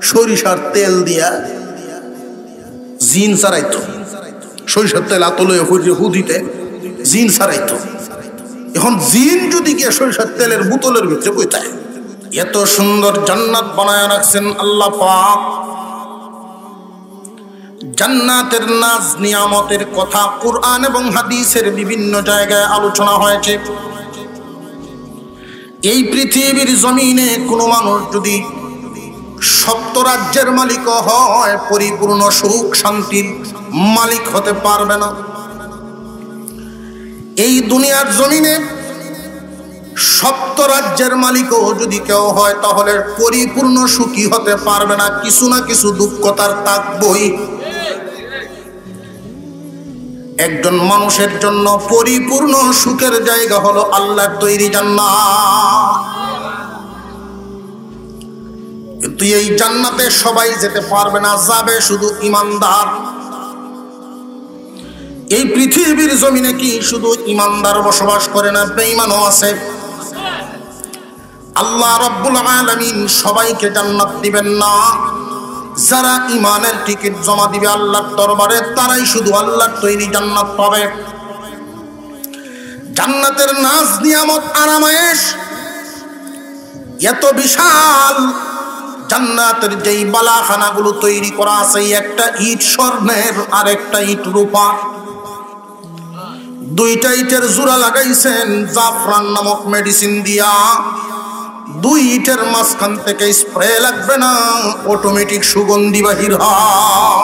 সরিষার তেল দিয়া জিন ছাড়াইতো, সরিষার তেল আতলে হুদিতে জিন ছাড়াইতো। এখন জিন যদি গিয়ে সরিষার তেলের বোতলের ভিতরে বইতায়। এত সুন্দর জান্নাত বানায় রাখছেন আল্লাহ পাক। জান্নাতের নাজ নিয়ামতের কথা কুরআন এবং হাদিসের বিভিন্ন জায়গায় আলোচনা হয়েছে। এই পৃথিবীর জমিনে কোনো মানুষ যদি সপ্ত রাজ্যের মালিক হয়, পরিপূর্ণ সুখ শান্তির মালিক হতে পারবে না। এই দুনিয়ার জমিনে সপ্ত রাজ্যের মালিকও যদি কেউ হয়, তাহলে পরিপূর্ণ সুখী হতে পারবে না, কিছু না কিছু দুঃখ তার থাকবেই। একজন মানুষের জন্য পরিপূর্ণ সুখের জায়গা হলো আল্লাহর তৈরি জান্নাত। কিন্তু এই জান্নাতে সবাই যেতে পারবে না, যাবে শুধু ঈমানদার। এই পৃথিবীর জমিনে কি শুধু ঈমানদার বসবাস করে না, বেঈমানও আছে। আল্লাহ রাব্বুল আলামিন সবাইকে জান্নাত দিবেন না। যারা ঈমানের টিকিট জমা দিবে আল্লাহর দরবারে, তারাই শুধু আল্লাহর তৈরি জান্নাত পাবে। জান্নাতের নাজ নিয়ামত আরামায়েশ এত বিশাল। জান্নাতের যেই বালাখানাগুলো তৈরি করা আছে, একটা ইট স্বর্ণের আর একটা ইট রূপা। দুইটা ইটের জোড়া লাগাইছেন জাফরান নামক মেডিসিন দিয়া। দুই ইটের মাঝখান থেকে স্প্রে লাগবে না, অটোমেটিক সুগন্ধি বাহির হয়।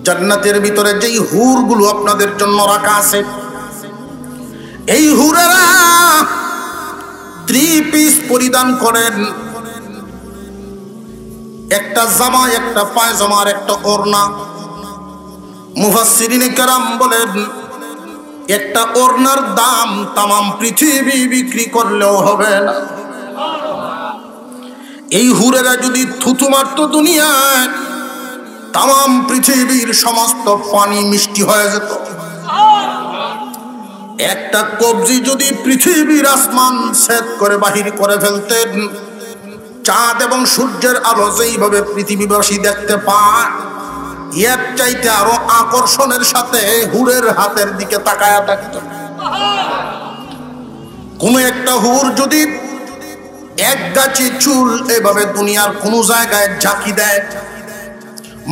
জান্নাতের ভিতরে যেই হুরগুলো আপনাদের জন্য রাখা আছে, এই হুরেরা 3 পিস পরিধান করেন। একটা জামা, একটা পায়জামা আর একটা ওড়না। মুফাসসিরিনে কেরাম বলেন, একটা ওড়নার দাম তামাম পৃথিবী বিক্রি করলেও হবে না। এই হুরেরা যদি থুতু মারত দুনিয়ায়, তামাম পৃথিবীর সমস্ত পানি মিষ্টি হয়ে যেত। একটা কবজি যদি পৃথিবীর আসমান ছেদ করে বাহির করে ফেলতেন, চাঁদ এবং সূর্যের আলো যেইভাবে পৃথিবীবাসী দেখতে পায়, এর চাইতে আরো আকর্ষণের সাথে হুরের হাতের দিকে তাকায়া থাকত। কোন একটা হুর যদি এক গাছি চুল এভাবে দুনিয়ার কোন জায়গায় ঝাঁকি দেয়,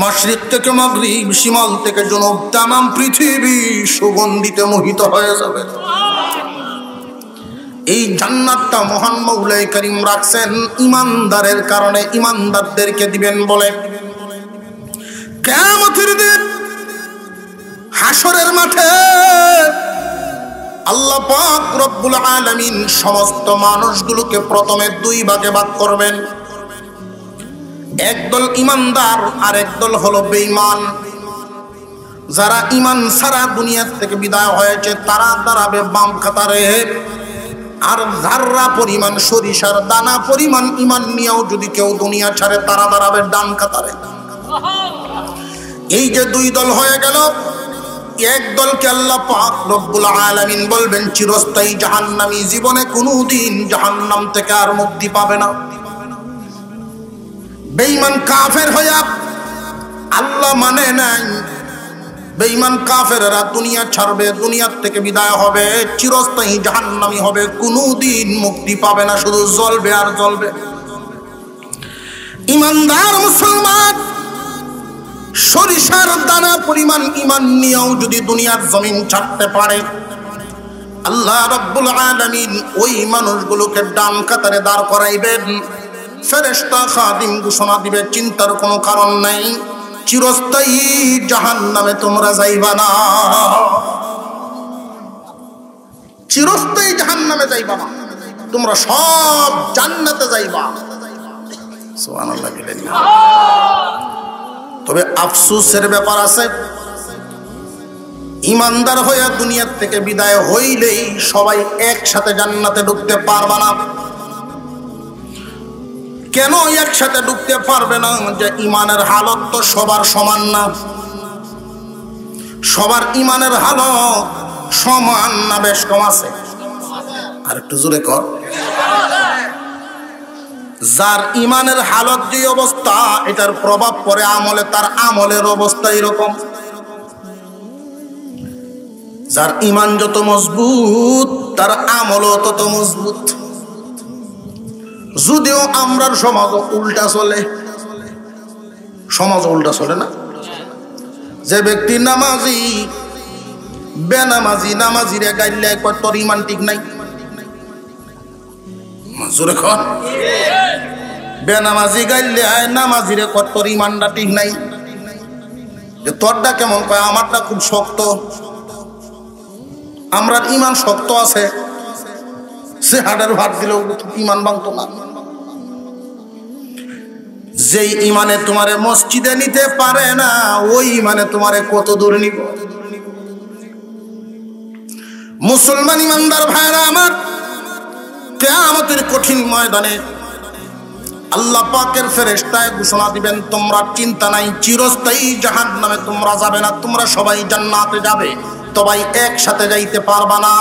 মাশরিক থেকে মাগরিব, শিমাল থেকে জনব, তামাম পৃথিবী সুগন্ধিতে মোহিত হয়ে যাবে। এই জান্নাতটা মহান মৌলাই করিম রাখছেন ঈমানদারের কারণে, ঈমানদারদেরকে দিবেন বলে। কিয়ামতের দিন হাসরের মাঠে আল্লাহ পাক রব্বুল আলামিন সমস্ত মানুষগুলোকে প্রথমে 2 ভাগে ভাগ করবেন। একদল ঈমানদার আর একদল হলো বেঈমান। যারা ঈমান ছাড়া দুনিয়া থেকে বিদায় হয়েছে, তারা দাঁড়াবে বাম কাতারে। আর যারা পরিমাণ সরিষার দানা পরিমাণ ঈমান নিয়েও যদি কেউ দুনিয়া ছাড়ে, তারা দাঁড়াবে ডান কাতারে। এই যে 2 দল হয়ে গেল, এক দলকে আল্লাহ পাক রব্বুল আলামিন বলবেন চিরস্থায়ী জাহান্নামী, জীবনে কোনোদিন জাহান্নাম থেকে আর মুক্তি পাবে না। বেঈমান কাফের হয়ে আল্লাহ মানে নাই, বেঈমান কাফেররা দুনিয়া ছাড়বে, দুনিয়ার থেকে বিদায় হবে, চিরস্থায়ী জাহান্নামী হবে, কোনোদিন মুক্তি পাবে না, শুধু জ্বলবে আর জ্বলবে। ঈমানদার মুসলমান সরিষার দানা পরিমাণ ঈমান নিয়েও যদি দুনিয়ার জমিন ছাড়তে পারে, আল্লাহ রাব্বুল আলামিন ওই মানুষগুলোকে ডান কাতারে দাঁড় করাইবেন। ফেরেশতা খাদিম ঘোষণা দিবে, চিন্তার কোনো কারণ নাই, চিরস্থায়ী জাহান্নামে তোমরা যাইবা না, চিরস্থায়ী জাহান্নামে যাইবা না, তোমরা সব জান্নাতে যাইবা। সুবহানাল্লাহ। তবে আফসোসের ব্যাপার আছে, ঈমানদার হয়ে দুনিয়ার থেকে বিদায় হইলেই সবাই একসাথে জান্নাতে ঢুকতে পারবে না। কেন একসাথে ঢুকতে পারবে না? যে ঈমানের হালত তো সবার সমান না। সবার ঈমানের হালত সমান না, বেশ কম আছে? আর একটু জোরে কর। যার ইমানের হালত যে অবস্থা, এটার প্রভাব পড়ে আমলে, তার আমলের অবস্থা এরকম। যার ইমান যত মজবুত, তার আমলও তত মজবুত। যদিও আমরার সমাজ উল্টা চলে, সমাজ উল্টা চলে না। যে ব্যক্তি নামাজি বেনামাজি নামাজিরে গাইলে তোর ইমান ঠিক নাই, জোরে কর। বেনামাজি গাইলে নামাজিরে কর তোর ইমানটা ঠিক নাই। তোরটা কেমন কয়, আমারটা খুব শক্ত। আমরা ইমান শক্ত আছে, সে হাড়ের ভাত দিলেও ইমান ভাঙতো না। যেই ইমানে তোমারে মসজিদে নিতে পারে না, ওই ইমানে তোমারে কত দূর নিব। মুসলমান ইমানদার ভাইরা আমার, কিয়ামতের কঠিন ময়দানে আল্লাহ পাকের ফেরেশতায় ঘোষণা দিবেন, তোমরা চিন্তা নাই, চিরস্থায়ী জাহান্নামে তোমরা যাবে না, তোমরা সবাই জান্নাতে যাবে। তবে একসাথে যাইতে পারবা না,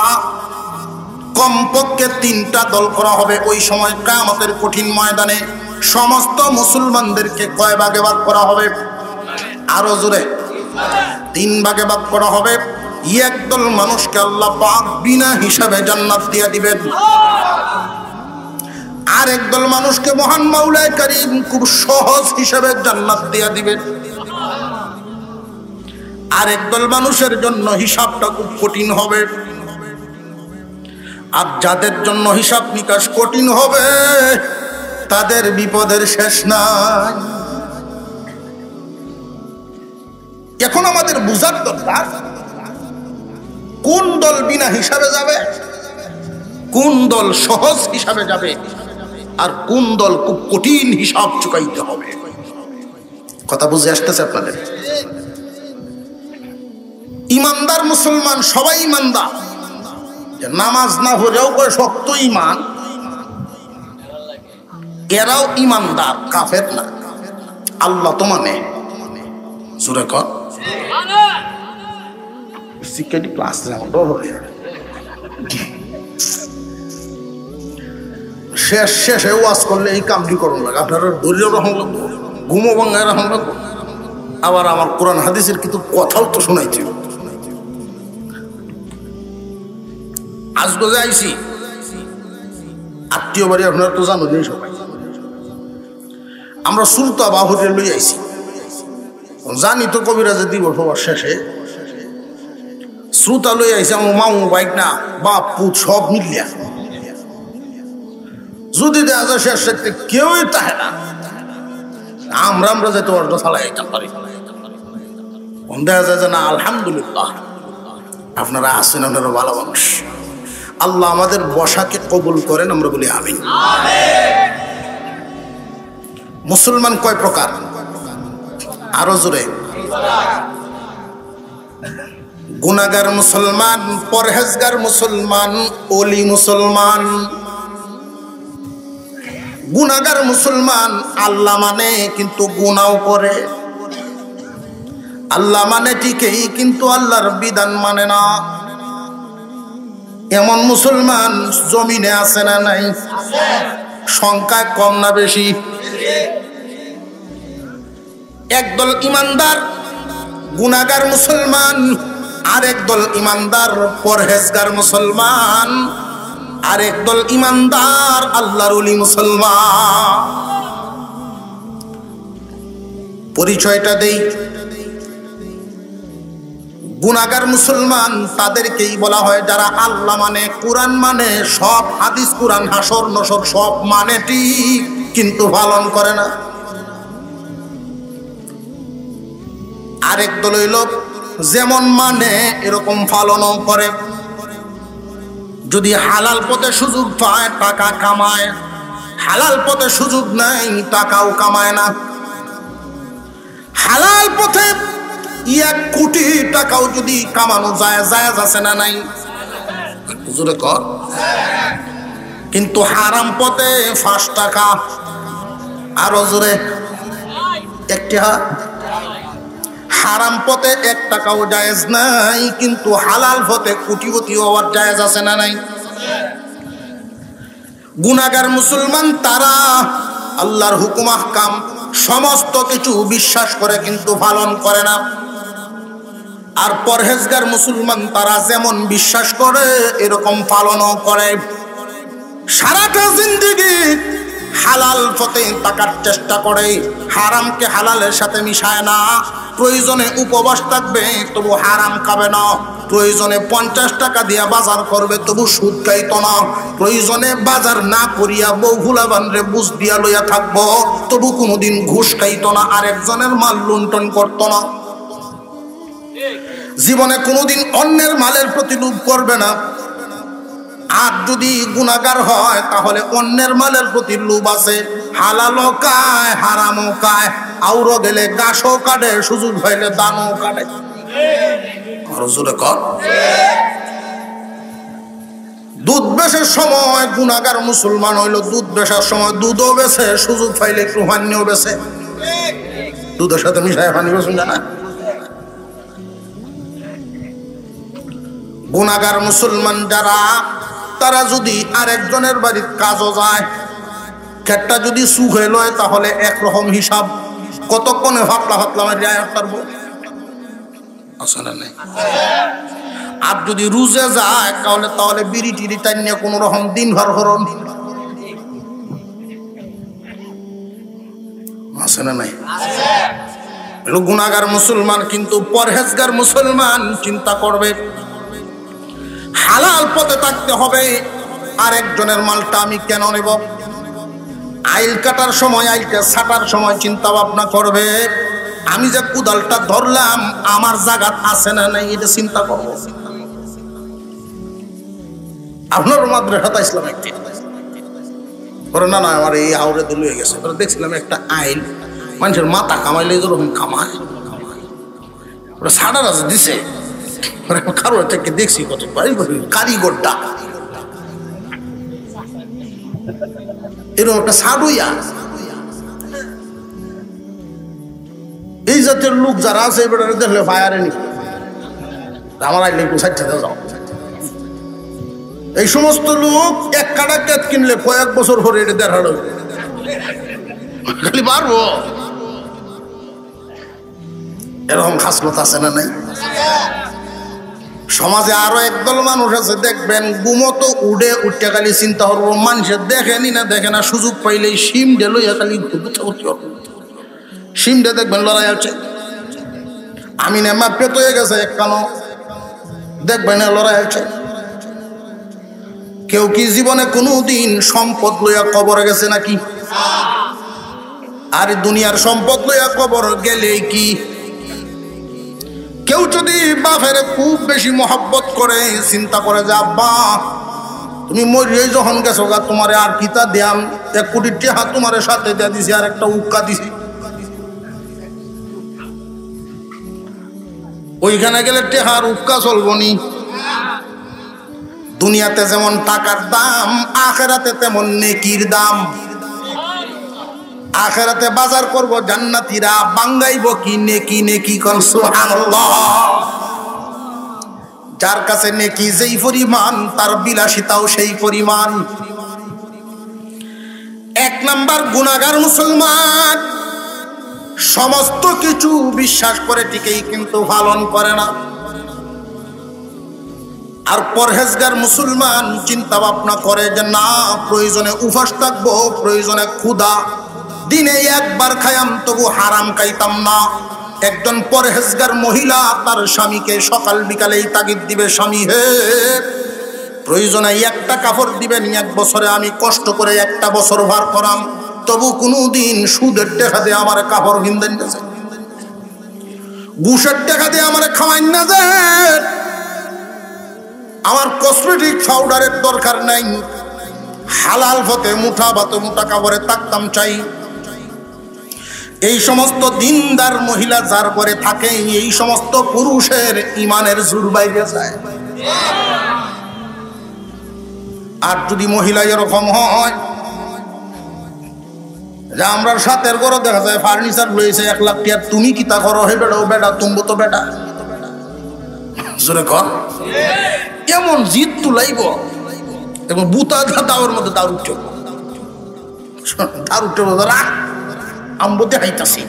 কমপক্ষে 3টা দল করা হবে। ওই সময় কিয়ামতের কঠিন ময়দানে সমস্ত মুসলমানদেরকে কয় ভাগে ভাগ করা হবে? আরো জোরে, 3 ভাগে ভাগ করা হবে। একদল মানুষকে আল্লাহ পাক বিনা হিসাবে জান্নাত দিয়ে দিবেন, আর একদল মানুষকে মহান মাওলায়ে কারীম খুব সহজ হিসাবে জান্নাত দিয়ে দিবেন। আর একদল মানুষের জন্য হিসাবটা খুব কঠিন হবে। আর যাদের জন্য হিসাব নিকাশ কঠিন হবে, তাদের বিপদের শেষ নাই। এখন আমাদের বুঝার দরকার, কোন দল বিনা হিসাবে যাবে, কোন দল সহজ হিসাবে যাবে, আর কোন দল খুব কঠিন হিসাব চুকাইতে হবে। কথা বুঝে আসতেছে আপনাদের? ইমানদার মুসলমান সবাই ইমানদার, নামাজ না হলেও শক্ত ইমান, এরাও ইমানদার, কাফের না। আল্লাহ তো মানে, জোরে কর। সিকিউরিটি ক্লাস শেষে ওয়াজ করলে এই কামটি করুন লাগে, আপনারা ধৈর্য রাখুন লাগবো, ঘুমো ভাঙ্গায় রাখুন লাগবো, আবার আমার কোরআন হাদিসের কিন্তু কথাও তো শোনাইছি। আজকে যে আইসি আত্মীয় বাড়ি, আপনারা তো জানো যে সবাই আমরা সুলতা বাহুরে লই আইসি। জানি তো কবিরাজে দিব সবার শেষে শ্রোতা লই আইসি আমার মামু বাইক না বাপ পুত সব মিলিয়া। যদি দেখা যায় শেষ রাখতে কেউই তাহে না, আমরা যেতে অর্ধ চালাই যেতে পারি। দেখা যায় যে না, আলহামদুলিল্লাহ আপনারা আছেন, আপনারা ভালো মানুষ। আল্লাহ আমাদের বসাকে কবুল করেন, আমরা বলি আমিন। মুসলমান কয় প্রকার? আরো জোরে। গুনাহগার মুসলমান, পরহেজগার মুসলমান, ওলি মুসলমান। গুনাহগার মুসলমান আল্লাহ মানে কিন্তু গুনাও করে, আল্লাহ মানে ঠিকই কিন্তু আল্লাহর বিধান মানে না। এমন মুসলমান জমিনে আছে না নাই? সংখ্যা কম না বেশি? একদল ইমানদার গুনাহগার মুসলমান, আর একদল ইমানদার পরহেজগার মুসলমান, আর একদল ইমানদার আল্লাহর ওলি মুসলমান। পরিচয়টা দেই। গুনাহগার মুসলমান তাদেরকেই বলা হয় যারা আল্লাহ মানে, কোরআন মানে, সব হাদিস কোরআন হাসর নসর সব মানে ঠিক, কিন্তু পালন করে না। আরেক দল হইল যেমন মানে এরকম পালনও করে, যদি হালাল পথে সুযোগ পায় টাকা কামায়, হালাল পথে সুযোগ নাই টাকাও কামায় না। হালাল পথে 1 কোটি টাকাও যদি কামানো যায়, জায়েজ আছে না নাই? জোরে কর। কিন্তু হারাম পথে 5 টাকা, আরো জোরে 1 টাকা। হারাম পথে 1 টাকাও জায়েজ নাই, কিন্তু হালাল পথে কোটিপতি হওয়ার জায়েজ আছে না নাই? গুনাহগার মুসলমান তারা আল্লাহর হুকুম আহকাম সমস্ত কিছু বিশ্বাস করে কিন্তু পালন করে না। আর পরহেজগার মুসলমান তারা যেমন বিশ্বাস করে এরকম পালনও করে। সারাটা জিন্দেগি হালাল পথে থাকার চেষ্টা করে, হারামকে হালালের সাথে মিশায় না। প্রয়োজনে উপবাস থাকবে তবু হারাম খাবে না, প্রয়োজনে 50 টাকা দিয়া বাজার করবে তবু সুদ খাইতো না, প্রয়োজনে বাজার না করিয়া বউ ভুলাবানরে বুঝ দিয়া লইয়া থাকবো তবু কোনোদিন ঘুষ খাইতো না, আরেকজনের মাল লুণ্ঠন করতো না। জীবনে কোনোদিন অন্যের মালের প্রতি লোভ করবে না। আর যদি গুনাহগার হয় তাহলে অন্যের মালের প্রতি লোভ আছে, হালালও খায় হারামও খায়, আউরো গেলে গাছও কাটে, সুযোগ হইলে দানও কাটে। দুধ বেচার সময় গুনাহগার মুসলমান হইলো, দুধ বেচার সময় দুধও বেছে, সুযোগ পাইলে একটু পানিও বেছে, দুধের সাথে মিশায় পানি বেচুন জানা। গুনাহগার মুসলমান যারা তারা যদি আরেকজনের বাড়ির কাজও যায়, খেটটা যদি সুখে লয় তাহলে একরকম হিসাব, কতক্ষণে ফাতলা ফাতলা মারিয়া পারবো আছে না নাই। আর যদি রুজে যায় তাহলে বিড়ি টিড়ি টাইনে কোন রকম দিন ভর হরণ আছে না নাই। গুনাহগার মুসলমান কিন্তু পরহেজগার মুসলমান চিন্তা করবে হালাল পথে থাকতে হবে, আরেকজনের মালটা আমি কেন নেব। আইল কাটার সময়, আইলটা ছাটার সময় চিন্তা ভাবনা করবে আমি যে কুদালটা ধরলাম আমার জায়গা আছে না নাই, এটা চিন্তা করবো। আপনার মাদ্রাসা ইসলাম একটি না না আমার এই আউরে দল হয়ে গেছে, দেখছিলাম একটা আইল মানুষের মাথা কামাইলে যেরকম কামায় ওরা ছাড়া রাজা দিছে, কারো থেকে দেখছি কত কারিগরটা এরকম একটা সাড়ুইয়া। এই জাতের লোক যারা আছে এবার দেখলে ফায়ারে নি আমার আইলে একটু সাইড থেকে যাও। এই সমস্ত লোক এক কাটা কেত কিনলে কয়েক বছর পরে এটা দেড় হাড় খালি পারবো, এরকম খাসলত আছে না নাই। সমাজে আরো একদল মানুষ আছে দেখবেন ঘুমতো উঠে উঠতে খালি চিন্তা করবো মানুষের দেখেনি না দেখে না, সুযোগ পাইলেই সিম ডে লইয়া খালি সিম ডে দেখবেন লড়াই আছে। আমি না মা পেত হয়ে গেছে একখানো দেখবেন লড়াই আছে। কেউ কি জীবনে কোনোদিন সম্পদ লইয়া কবরে গেছে নাকি? আর দুনিয়ার সম্পদ লইয়া কবর গেলে কি? কেউ যদি বাপের খুব বেশি মহব্বত করে চিন্তা করে যে আব্বা তুমি মরিয়ে যখন গেছো গা তোমারে আর কিতা দিয়াম, 1 কোটি টাকা তোমার সাথে দিয়া দিছি আর একটা উক্কা দিছি, ওইখানে গেলে টেহার উক্কা চলবো নি। দুনিয়াতে যেমন টাকার দাম আখেরাতে তেমন নেকির দাম। আখেরাতে বাজার করব জান্নাতীরা বাঙ্গাইব কি নেকি নেকি কোন সুবহানাল্লাহ। যার কাছে নেকি যেই পরিমাণ তার বিলাসিতাও সেই পরিমাণ। 1 নাম্বার গুনাহগার মুসলমান সমস্ত কিছু বিশ্বাস করে ঠিকই কিন্তু পালন করে না। আর পরহেজগার মুসলমান চিন্তা ভাবনা করে যে না প্রয়োজনে উপাস থাকবো, প্রয়োজনে ক্ষুধা, দিনে একবার খাইয়াম তবু হারাম খাইতাম না। একজন পরহেজগার মহিলা তার স্বামীকে সকাল বিকালেই তাগিদ দিবে, স্বামী হে প্রয়োজনে একটা কাপড় দিবেন, 1 বছরে আমি কষ্ট করে একটা বছর ভার করাম তবু কোনোদিন সুদের টাকা দিয়ে আমার কাপড় কিনতেন না, ঘুষের টাকা দিয়ে আমার খাওয়াইন না যায়, আমার কসমেটিক পাউডারের দরকার নাই, হালাল পথে মুঠা ভাতে মুঠা কাপড়ে থাকতাম চাই। এই সমস্ত দিনদার মহিলা যার ঘরে থাকে এই সমস্ত পুরুষের ইমানের জোর বাইরে যায়। আর যদি মহিলা এরকম হয় যে আমরা সাথের ঘরে দেখা যায় ফার্নিচার লইছে 1 লাখ টাকা, তুমি কি তা করো? হে বেটা ও বেটা তুমি তো বেটা জোরে কর, এমন জিদ তুলাইব এবং বুতা দাওয়ার মধ্যে দাঁড় উঠে তার উঠে বলা আম্বতে হাইতাছি,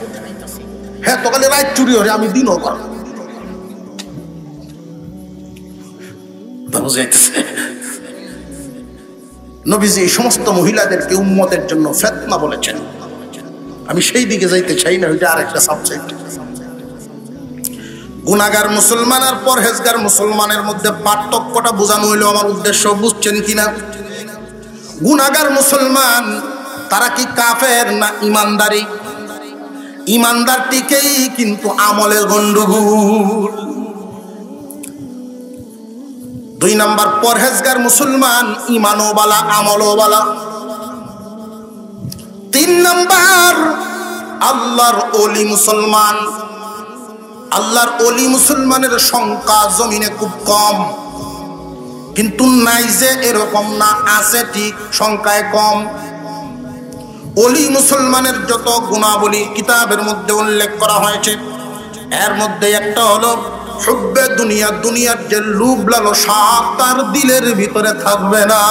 হ্যাঁ তকালে রাত চুরি হরে আমি দিনও কর বুঝাইতেছে। নবীজি এই সমস্ত মহিলাদেরকে উম্মতের জন্য ফিতনা বলেছেন। আমি সেই দিকে যাইতে চাই না, ওইটা আরেকটা সাবজেক্ট। গুনাহগার মুসলমান আর পরহেজগার মুসলমানের মধ্যে পার্থক্যটা বোঝানো হইলো আমার উদ্দেশ্য, বুঝছেন কিনা? গুনাহগার মুসলমান তারা কি কাফের না ইমানদারি? ইমানদার টিকেই কিন্তু আমলের গন্ডগোল। 2 নাম্বার পরহেজগার মুসলমান ইমানও বালা আমলও বালা। 3 নাম্বার আল্লাহর ওলি মুসলমান। আল্লাহর ওলি মুসলমানের সংখ্যা জমিনে খুব কম, কিন্তু নাই যে এরকম না, আছে ঠিক, সংখ্যায় কম। ওলি মুসলমানের যত গুণাবলী কিতাবের মধ্যে উল্লেখ করা হয়েছে, এর মধ্যে একটা হলো হুব্বে দুনিয়া, দুনিয়ার যে লোভ লালসা তার দিলের ভিতরে থাকবে না।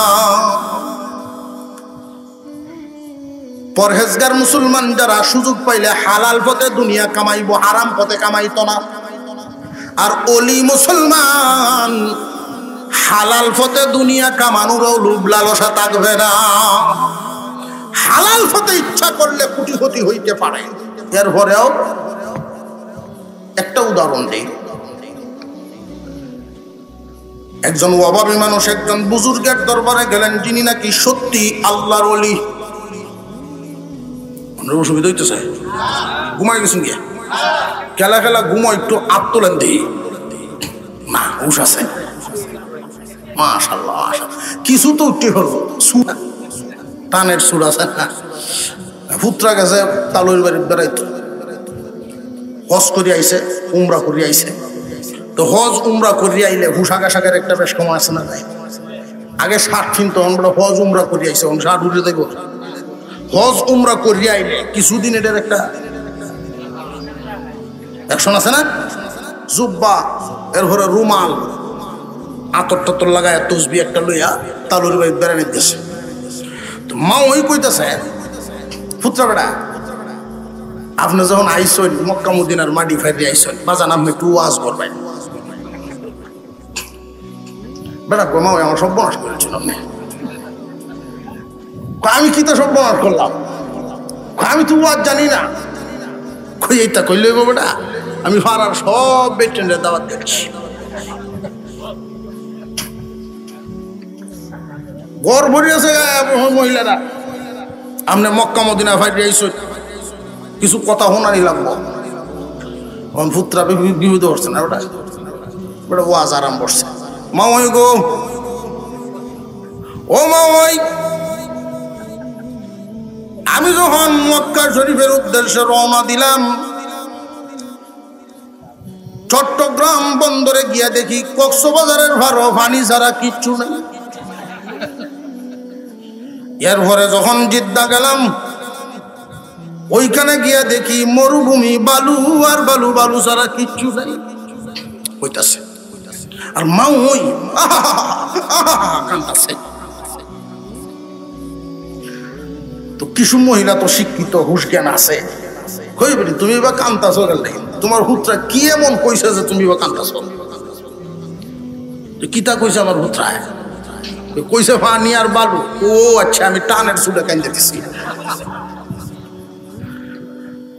পরহেজগার মুসলমান যারা সুযোগ পাইলে হালাল পথে দুনিয়া কামাইবো, হারাম পথে কামাইতো না। আর ওলি মুসলমান হালাল পথে দুনিয়া কামানোরও লোভ লালসা থাকবে না। হালাল পথে ইচ্ছা করলে কোটিপতি হইতে পারে। এরপরেও একটা উদাহরণ দিই। একজন অভাবী মানুষ একজন বুজুর্গের দরবারে গেলেন, যিনি নাকি সত্যি আল্লাহর ওলি। অসুবিধা হইতেছে, ঘুমাই গেছেন গিয়া খেলা খেলা ঘুমো, একটু আপ তোলেন দিই না, হুশ আছে মাশাআল্লাহ। কিছু তো উঠতে হলো, টানের সুর আছে না। পুত্রা গেছে তালুর বাড়ি বেড়াইতো, হজ করি আইছে, উমরা করি আইছে। তো হজ উমরা করি আইলে হুশাকা শাকের একটা বেশ কম আছে না নাই? আগে 60 ফিন, তখন বলে হজ উমরা করি আইছে, 60 উঠে দেখো। হজ উমরা করি আইলে কিছুদিন এটার একটা অ্যাকশন আছে না, জুব্বা, এরপরে রুমাল, আতর টাতর লাগায় তসবি একটা লইয়া তালুর বাড়ি বেড়ানি দিতেছে। তো মা ওই কইতেছে, পুত্রা বেড়া আপনি যখন আইসেন মক্কা মদিনার মাটি ফাইরে আইসেন, বাজান আপনি একটু ওয়াজ করবেন। বেড়া মা ওই আমার সব বনাশ করেছিল, আপনি আমি কি তো সব বনাশ করলাম, আমি তো ওয়াজ জানি না। কই এইটা কইলে বেটা, আমি ফারার সব বেটেন্ডের দাওয়াত দিচ্ছি। ঘর ভরি আছে মহিলারা, আপনি মক্কা মদিনা ফাইরে আইসেন, কিছু কথা শোনানি লাগবো। পুত্রা বিপদ করছে না, ওটা ওটা ওয়াজ আরাম করছে। মা ওই গো, ও মা ওই, আমি যখন মক্কা শরীফের উদ্দেশ্যে রওনা দিলাম, চট্টগ্রাম বন্দরে গিয়া দেখি কক্সবাজারের ভাড়া পানি ছাড়া কিচ্ছু নেই। এরপরে যখন জিদ্দা গেলাম, ওইখানে গিয়া দেখি মরুভূমি, বালু আর বালু, বালু ছাড়া কিচ্ছু নাই হইতাছে। আর মা ওই কান্দাছে। তো কিছু মহিলা তো শিক্ষিত, হুশ জ্ঞান আছে, কই বলি তুমি বা কান্দাছো গেল, তোমার হুত্রা কি এমন কইছে যে তুমি বা কান্দাছো? কিতা কইছে আমার হুত্রায়? কইছে পানি আর বালু। ও আচ্ছা, আমি টানের সুডে কান্দে দিছি।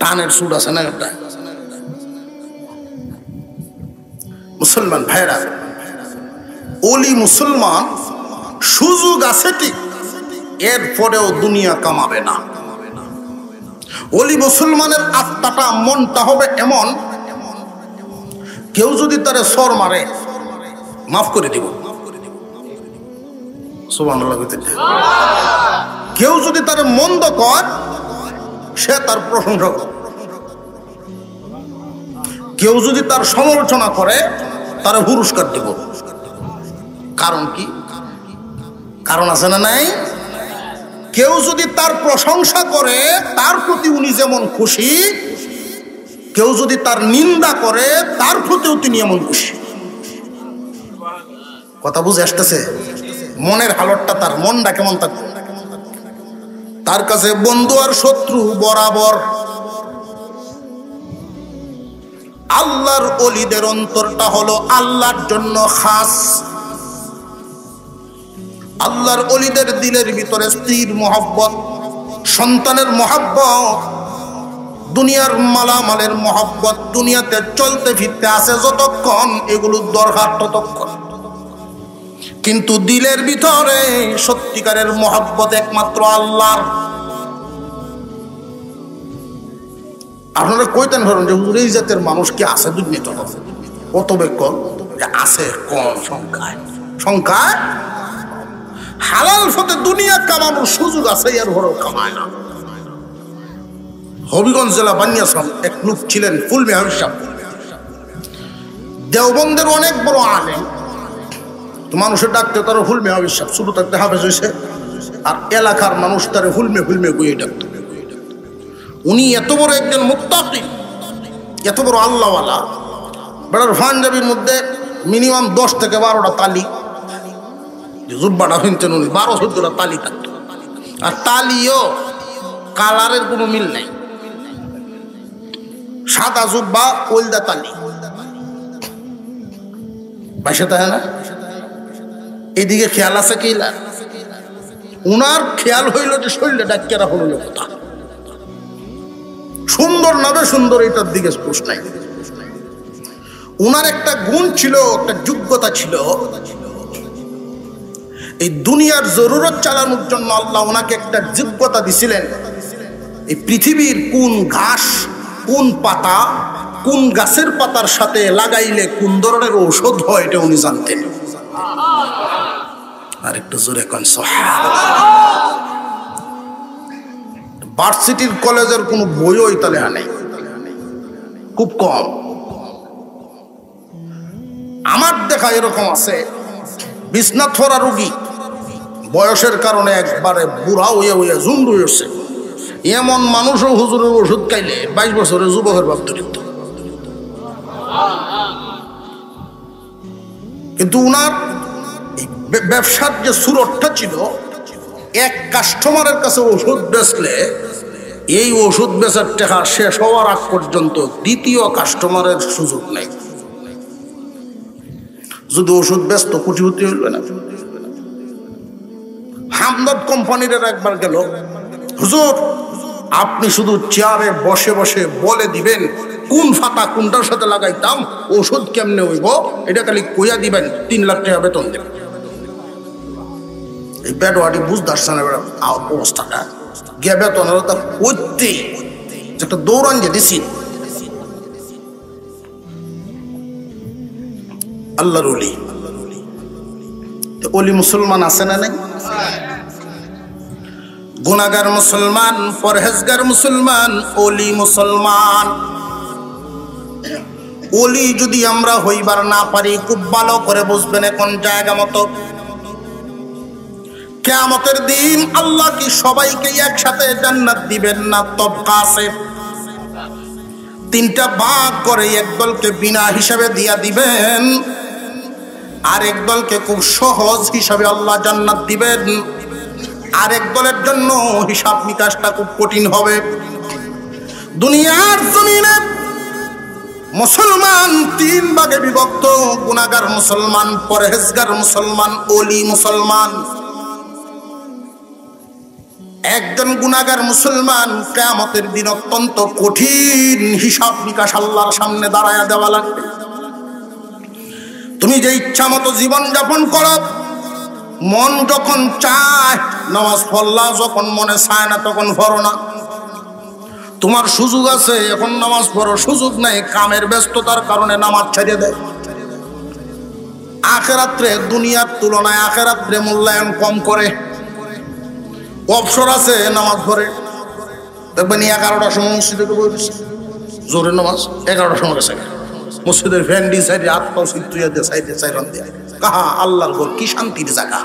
টানের সুড আছে না একটা। মুসলমান ভাইরা, ওলি মুসলমান সুযোগ আছে ঠিক, এরপরেও দুনিয়া কামাবে না। ওলি মুসলমানের আত্মাটা, মনটা হবে এমন, কেউ যদি তারে সর মারে মাফ করে দিব, সুবহানাল্লাহ। কেউ যদি তারে মন্দ কর, সে তার প্রশংসা করে। কেউ যদি তার সমালোচনা করে, তার পুরস্কার দিব। কারণ কি? কারণ আছে না নাই? কেউ যদি তার প্রশংসা করে, তার প্রতি উনি যেমন খুশি, কেউ যদি তার নিন্দা করে, তার প্রতিও তিনি এমন খুশি। কথা বুঝে আসতেছে? মনের হালতটা, তার মনটা কেমন থাকবে? তার কাছে বন্ধু আর শত্রু বরাবর। আল্লাহর ওলিদের অন্তরটা হলো আল্লাহর জন্য খাস। আল্লাহর ওলিদের দিলের ভিতরে স্ত্রীর মহব্বত, সন্তানের মহব্বত, দুনিয়ার মালামালের মহব্বত, দুনিয়াতে চলতে ফিরতে আছে যতক্ষণ এগুলোর দরকার ততক্ষণ। কিন্তু দিলের ভিতরে সত্যিকারের মহব্বত একমাত্র আল্লাহর। আপনারা কইতেন ধরুন যে হুজুর এই জাতের মানুষ কি আছে দুর্নীতি কত বেকল আছে, কম সংখ্যায় সংখ্যায়। হালাল পথে দুনিয়া কামানোর সুযোগ আছে, এর ঘরেও কামায় না। হবিগঞ্জ জেলা বানিয়াছড় এক লোক ছিলেন ফুল মেহর সাহেব, দেওবন্দের অনেক বড় আলেম। তো মানুষের ডাকতে তারা ফুল মেহর সাহেব, শুরু থাকতে হাফেজ হয়েছে, আর এলাকার মানুষ তারা ফুলমে ফুলমে গুয়ে ডাকত। উনি এত বড় একজন মুত্তাকি, এত বড় আল্লাহওয়ালা, বেড়ার পাঞ্জাবির মধ্যে মিনিমাম 10 থেকে 12টা তালি, জুব্বাটা শুনতেন উনি 12-14টা তালি থাকত। আর তালিও কালারের কোনো মিল নাই, সাদা জুব্বা ওলদা তালি বাইসে থাকে না। এদিকে খেয়াল আছে কি না? উনার খেয়াল হইল যে শরীরে ডাক্তারা হলো কথা সুন্দর নাবে সুন্দর, এটার দিকে স্পোর্স নাই। উনার একটা গুণ ছিল, একটা যোগ্যতা ছিল, এই দুনিয়ার জরুরত চালানোর জন্য আল্লাহ ওনাকে একটা যোগ্যতা দিছিলেন। এই পৃথিবীর কোন ঘাস, কোন পাতা, কোন গাছের পাতার সাথে লাগাইলে কোন ধরনের ঔষধ হয় এটা উনি জানতেন। আর একটু জোরে কোন ভার্সিটির কলেজের কোন বইও ইতালে নেই, খুব কম। আমার দেখা এরকম আছে, বিছনাথ পড়া রোগী, বয়সের কারণে একবারে বুড়া হইয়া হইয়া জুন্ড হয়েছে, এমন মানুষও হুজুরের ওষুধ খাইলে 22 বছরের যুবকের ভাব ধরিত। কিন্তু উনার ব্যবসার যে সুরটটা ছিল, এক কাস্টমারের কাছে ওষুধ বেচলে এই ওষুধ বেচার টাকা শেষ হওয়ার আগ পর্যন্ত দ্বিতীয় কাস্টমারের সুযোগ নেই। যদি ওষুধ বেচত কোটিপতি হইল না। হামদর্দ কোম্পানির একবার গেল, হুজুর আপনি শুধু চেয়ারে বসে বসে বলে দিবেন কোন ফাতা কোনটার সাথে লাগাইতাম, ওষুধ কেমনে হইব এটা খালি কইয়া দিবেন, 3 লাখ টাকা বেতন দেবেন। এই বেডওয়াটি বুঝতে আসছে না অবস্থাটা, গিয়ে বেতন করতেই একটা দৌড়ান যে দিছি। আল্লাহর ওলি, ওলি মুসলমান আছে না নাই? গুনাহগার মুসলমান, পরহেজগার মুসলমান, ওলি মুসলমান। ওলি যদি আমরা হইবার না পারি, খুব ভালো করে বুঝবেন এখন জায়গা মতো। কিয়ামতের দিন আল্লাহ কি সবাইকে একসাথে জান্নাত দিবেন না? তবকা আছে, 3টা ভাগ করে এক দলকে বিনা হিসাবে দিয়া দিবেন, আর এক দলকে খুব সহজ হিসাবে আল্লাহ জান্নাত দিবেন, আর এক দলের জন্য হিসাব নিকাশটা খুব কঠিন হবে। দুনিয়ার জমিনে মুসলমান 3 ভাগে বিভক্ত, গুনাহগার মুসলমান, পরহেজগার মুসলমান, ওলি মুসলমান। একজন গুনাহগার মুসলমান কিয়ামতের দিন অত্যন্ত কঠিন হিসাব নিকাশ আল্লাহর সামনে দাঁড়ায়া দেওয়া লাগবে। তুমি যে ইচ্ছা মতো জীবন যাপন করো, মন যখন চায় নামাজ পড়লা, যখন মনে চায় না তখন পড়ো না। তোমার সুযোগ আছে এখন নামাজ পড়ো, সুযোগ নাই কামের ব্যস্ততার কারণে নামাজ ছেড়ে দেয়। আখিরাতে দুনিয়ার তুলনায় আখিরাতে মূল্যায়ন কম করে। অবসর আছে নামাজ পড়ে, দেখবেন 11টার সময় মসজিদে বসে জোরে নামাজ, 11টার সময় গেছে মসজিদের ফ্যান্ডি সাইডে হাত পাও সিদ্ধুয়া দিয়ে সাইডে চাইরান দিয়ে কাহা আল্লাহর ঘর, কি শান্তির জায়গা।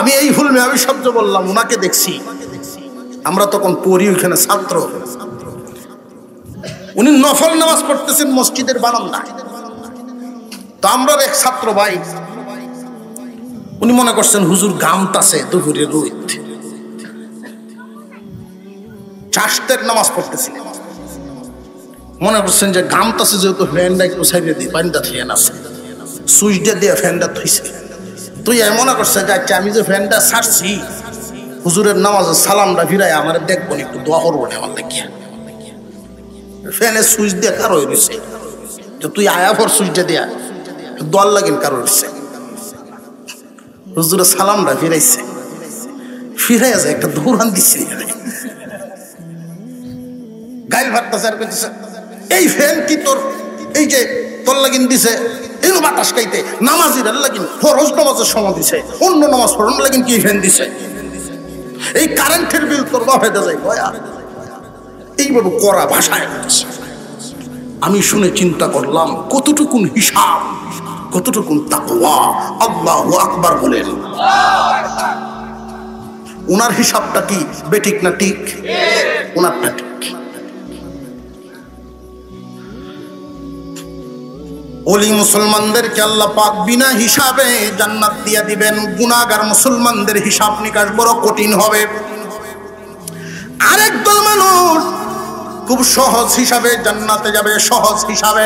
আমি এই ফুল মেয়াবি শব্দ বললাম, ওনাকে দেখছি, আমরা তখন পড়ি ওইখানে ছাত্র, উনি নফল নামাজ পড়তেছেন মসজিদের বারান্দায়। তো আমরা এক ছাত্র ভাই উনি মনে করছেন হুজুর গামতাছে দুপুরে রোদ, চাষতের নামাজ পড়তেছিলেন, মনে করছেন যে গামতাছে যেহেতু ফ্যানটা একটু সাইডে দিয়ে পানিটা থুয়ে আছে, সুইচটা দিয়ে ফ্যানটা থইছে। তুই মনে করছে যে আচ্ছা আমি যে ফ্যানটা ছাড়ছি হুজুরের নামাজের সালামটা ফিরাই আমার দেখবো একটু দোয়া করবো না আমার দেখিয়া, ফ্যানের সুইচ দিয়ে কারো হয়েছে যে তুই আয়া পর সুইচটা দিয়া দোয়ার লাগিন কারো হয়েছে। হুজুরের সালামটা ফিরাইছে, ফিরাই আছে একটা দৌড়ান দিচ্ছে, গাইল ভাবতেছে আর কইতেছে এই ফ্যান কি তোর এই যে তোর লাগিন দিছে এই বাতাস খাইতে, নামাজির লাগিন ফরজ নামাজের সময় দিছে, অন্য নামাজ পড়ার লাগিন কি ফ্যান দিছে, এই কারেন্টের বিল তোর বাপে যায় গয়া, এইভাবে করা ভাষায়। আমি শুনে চিন্তা করলাম কতটুকুন হিসাব, কতটুকুন তাকওয়া। আল্লাহু আকবার বলেন। ওনার হিসাবটা কি বেঠিক না ঠিক? ওনারটা ঠিক। ওলি মুসলমানদেরকে আল্লাহ পাক বিনা হিসাবে জান্নাত দিয়ে দিবেন, গুনাহগার মুসলমানদের হিসাব নিকাশ বড় কঠিন হবে। আরেক দল মানুষ খুব সহজ হিসাবে জান্নাতে যাবে, সহজ হিসাবে।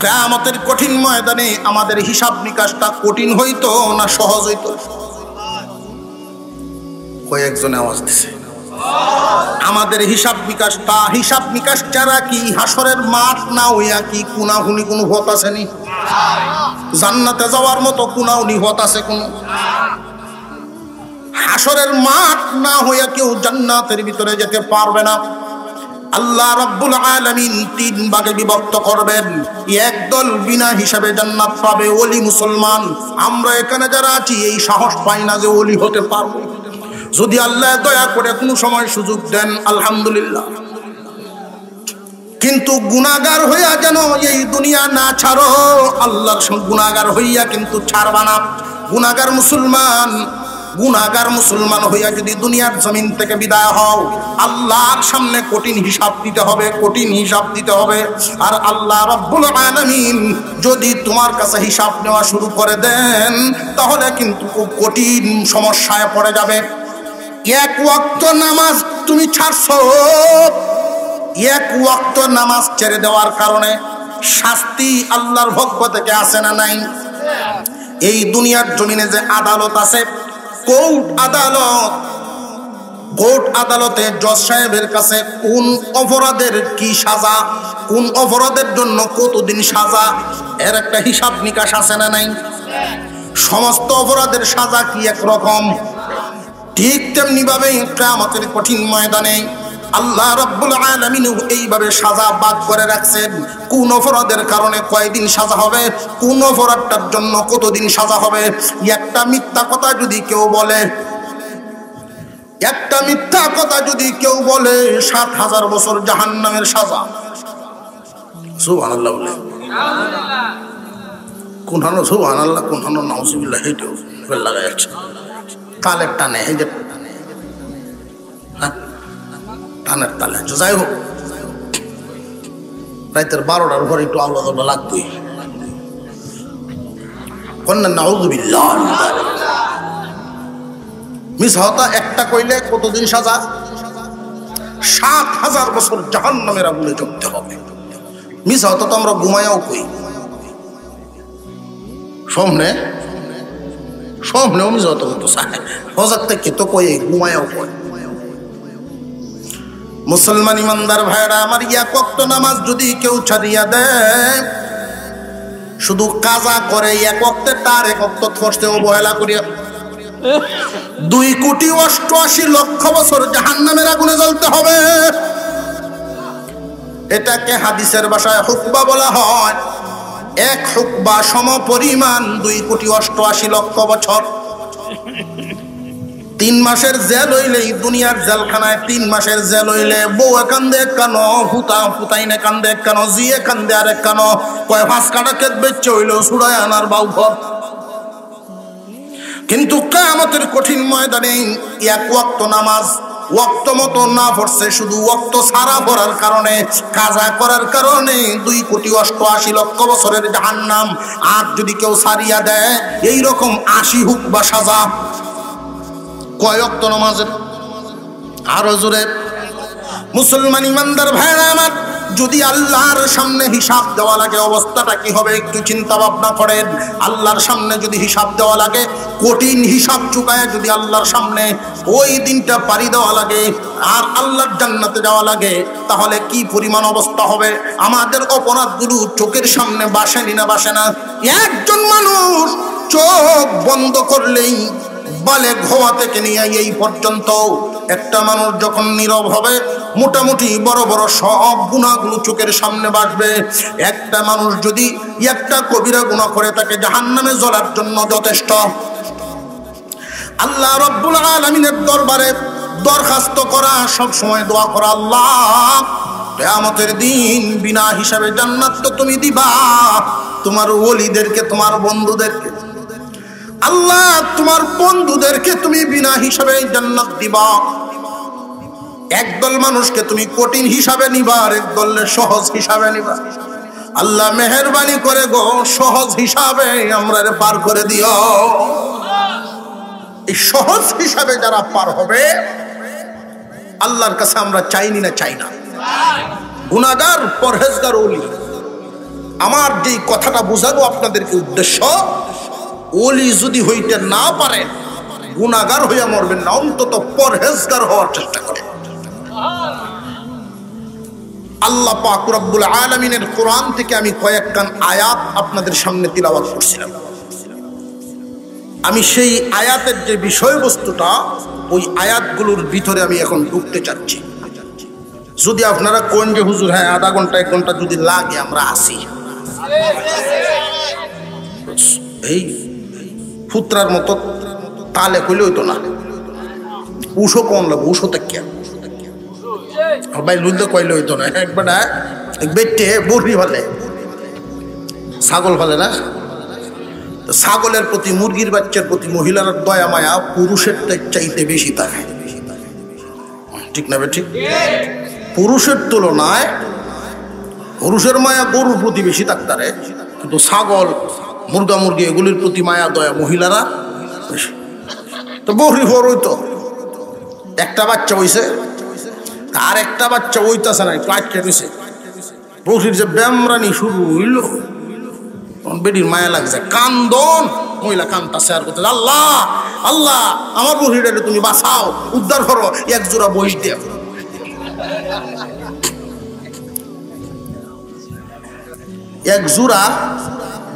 কিয়ামতের কঠিন ময়দানে আমাদের হিসাব নিকাশটা কঠিন হইতো না সহজ হইতো? কয়েকজন আওয়াজ দিছে আমাদের হিসাব নিকাশ ছাড়া কি হাসরের মাঠ না হইয়া কি কুনাহুনি কোন হত আছে নি? জান্নাতে যাওয়ার মতো কুনাহুনি হত আছে কোন? হাসরের মাঠ না হইয়া কেউ জান্নাতের ভিতরে যেতে পারবে না। আল্লাহ রাব্বুল আলামিন তিন ভাগে বিভক্ত করবেন। একদল বিনা হিসাবে জান্নাত পাবে, ওলি মুসলমান। আমরা এখানে যারা আছি এই সাহস পাই না যে ওলি হতে পারবো। যদি আল্লাহ দয়া করে কোনো সময় সুযোগ দেন আলহামদুলিল্লাহ। কিন্তু গুনাহগার হইয়া যেন এই দুনিয়া না ছাড়ো, আল্লাহর গুনাহগার হইয়া কিন্তু ছাড়বা না। গুনাহগার মুসলমান হইয়া যদি দুনিয়ার জমিন থেকে বিদায় হও, আল্লাহর সামনে কঠিন হিসাব দিতে হবে, কঠিন হিসাব দিতে হবে। আর আল্লাহ রাব্বুল আলামিন যদি তোমার কাছে হিসাব নেওয়া শুরু করে দেন তাহলে কিন্তু খুব কঠিন সমস্যায় পড়ে যাবে। এক ওয়াক্ত নামাজ তুমি ছাড়ছো, এক ওয়াক্ত নামাজ ছেড়ে দেওয়ার কারণে শাস্তি আল্লাহর পক্ষ থেকে আসে না নাই? এই দুনিয়ার জমিনে যে আদালত আছে, কোর্ট আদালতে জজ সাহেবের কাছে কোন অপরাধের কি সাজা, কোন অপরাধের জন্য কতদিন সাজা, এর একটা হিসাব নিকাশ আছে না নাই? সমস্ত অপরাধের সাজা কি একরকম? ঠিক তেমনি ভাবে কিয়ামতের কঠিন ময়দানে আল্লাহ রাব্বুল আলামিন এইভাবে সাজা ভাগ করে রাখছেন। কোন অপরাধের কারণে কয়দিন সাজা হবে, কোন অপরাধটার জন্য কতদিন সাজা হবে। একটা মিথ্যা কথা যদি কেউ বলে, ৭,০০০ বছর জাহান্নামের সাজা। সুবহানাল্লাহ বলে কোনখানো সুবহানাল্লাহ, কোনখানো নাউজুবিল্লাহ, হেঁটেও লাগাই যাচ্ছে তালের টানে, এই যে টানের তালে। যাই হোক, রাতের 12টার পর একটু আলাদা লাগবেই। নাউজুবিল্লাহ। মিছা কথা একটা কইলে কতদিন সাজা? ৭,০০০ বছর জাহান্নামের আগুনে জ্বলতে হবে। মিছা কথা তো আমরা ঘুমায়াও কই, সামনেও মিছা কথা হতো, হজার থেকে তো কই ঘুমায়াও কই। মুসলমান ইমানদার ভাইরা আমার, এক ওয়াক্ত নামাজ যদি কেউ ছাড়িয়া দেয়, শুধু কাজা করে এক ওয়াক্তে, তার এক ওয়াক্ত ফসতে অবহেলা করিয়া 2,88,00,000 বছর জাহান্নামের আগুনে জ্বলতে হবে। এটাকে হাদিসের ভাষায় হুকবা বলা হয়। এক হুকবা সমপরিমাণ 2,88,00,000 বছর। 3 মাসের জেল হইলে দুনিয়ার জেলখানায় 3 মাসের জেল হইলে বউ কান্দে কেন, ফুতাইনে কান্দে কেন, জিয়ে কান্দে আর কেন, কয় 5 কাটা ক্ষেত বেচে হইল ছুড়ায় আনার বাউ ঘর। কিন্তু কিয়ামতের কঠিন ময়দানে এক ওয়াক্ত নামাজ ওয়াক্ত মতো না পড়ছে, শুধু ওয়াক্ত সারা পড়ার কারণে, কাজা করার কারণে 2,88,00,000 বছরের জাহান্নাম। আর যদি কেউ সারিয়া দেয় এইরকম 80 হুক বা সাজা। কয় ওয়াক্ত নামাজের? আরো জোরে। মুসলমান ইমানদার ভাইরা আমার, যদি আল্লাহর সামনে হিসাব দেওয়া লাগে অবস্থাটা কি হবে একটু চিন্তা ভাবনা করেন। আল্লাহর সামনে যদি হিসাব দেওয়া লাগে, কঠিন হিসাব চুকায় যদি আল্লাহর সামনে ওই দিনটা পাড়ি দেওয়া লাগে আর আল্লাহর জান্নাতে যাওয়া লাগে, তাহলে কি পরিমাণ অবস্থা হবে? আমাদের অপরাধগুলো চোখের সামনে বাসেনি না বাসে না? একজন মানুষ চোখ বন্ধ করলেই বালেগ হওয়া থেকে নিয়ে এই পর্যন্ত একটা মানুষ যখন নীরব হবে, মোটামুটি বড় বড় সব গুনাহগুলো চোখের সামনে বাসবে। একটা মানুষ যদি একটা কবিরা গুনাহ করে তাকে জাহান্নামে জ্বলার জন্য যথেষ্ট। আল্লাহ রাব্বুল আলামিনের দরবারে দরখাস্ত করা, সব সময় দোয়া করা, আল্লাহ কিয়ামতের দিন বিনা হিসাবে জান্নাত তো তুমি দিবা তোমার ওলিদেরকে, তোমার বন্ধুদেরকে। আল্লাহ তোমার বন্ধুদেরকে তুমি বিনা হিসাবে জান্নাত দিবা। একদল মানুষকে তুমি কঠিন হিসাবে নিবা আর একদল সহজ হিসাবে নিবা। আল্লাহ মেহেরবানি করে গো সহজ হিসাবে আমরা পার করে দিও। এই সহজ হিসাবে যারা পার হবে আল্লাহর কাছে আমরা চাইনি না চাই না। গুনাহগার পরহেজগার ওলি, আমার যে কথাটা বোঝাবো আপনাদেরকে উদ্দেশ্য, ওলি যদি হইতে না পারেন গুনাহগার হইয়া মরবেন না, অন্তত পরহেজগার হওয়ার চেষ্টা করেন। আল্লাহ পাক রব্বুল আলামিনের কোরআন থেকে আমি কয়েকখান আয়াত আপনাদের সামনে তিলাওয়াত করছিলাম। আমি সেই আয়াতের যে বিষয়বস্তুটা, ওই আয়াতগুলোর ভিতরে আমি এখন ঢুকতে চাচ্ছি। যদি আপনারা কোন যে হুজুর হ্যাঁ আধা ঘন্টা 1 ঘন্টা যদি লাগে আমরা আসি, এই ফুতরার মতো তালে কইলে হইতো না। উষো কোন লাগবে? উষোতে কে ভাই লুলতে কইলে হইতো না। একবার বেটে বড়ি ফেলে, ছাগল ফেলে না? ছাগলের প্রতি, মুরগির বাচ্চার প্রতি মহিলার দয়া মায়া পুরুষের চাইতে বেশি থাকে, ঠিক না? ঠিক। পুরুষের তুলনায় পুরুষের মায়া গরুর প্রতি বেশি থাকতারে, কিন্তু ছাগল, মুরগা মুরগি এগুলির প্রতি মায়া দয়া মহিলারা বেশি। তো বড়ি বড় হইতো, একটা বাচ্চা হইছে আর একটা বাচ্চা হইতাছে না, একটু আটকে দিছে। বড়ির যে ব্যামরানি শুরু হইল, বেডির মায়া লাগছে, কান্দন, মহিলা কান্দতাছে আর করতে, আল্লাহ আল্লাহ আমার বড়িটাকে তুমি বাঁচাও, উদ্ধার করো, এক জোড়া বহিষ দিয়ে। এক জোড়া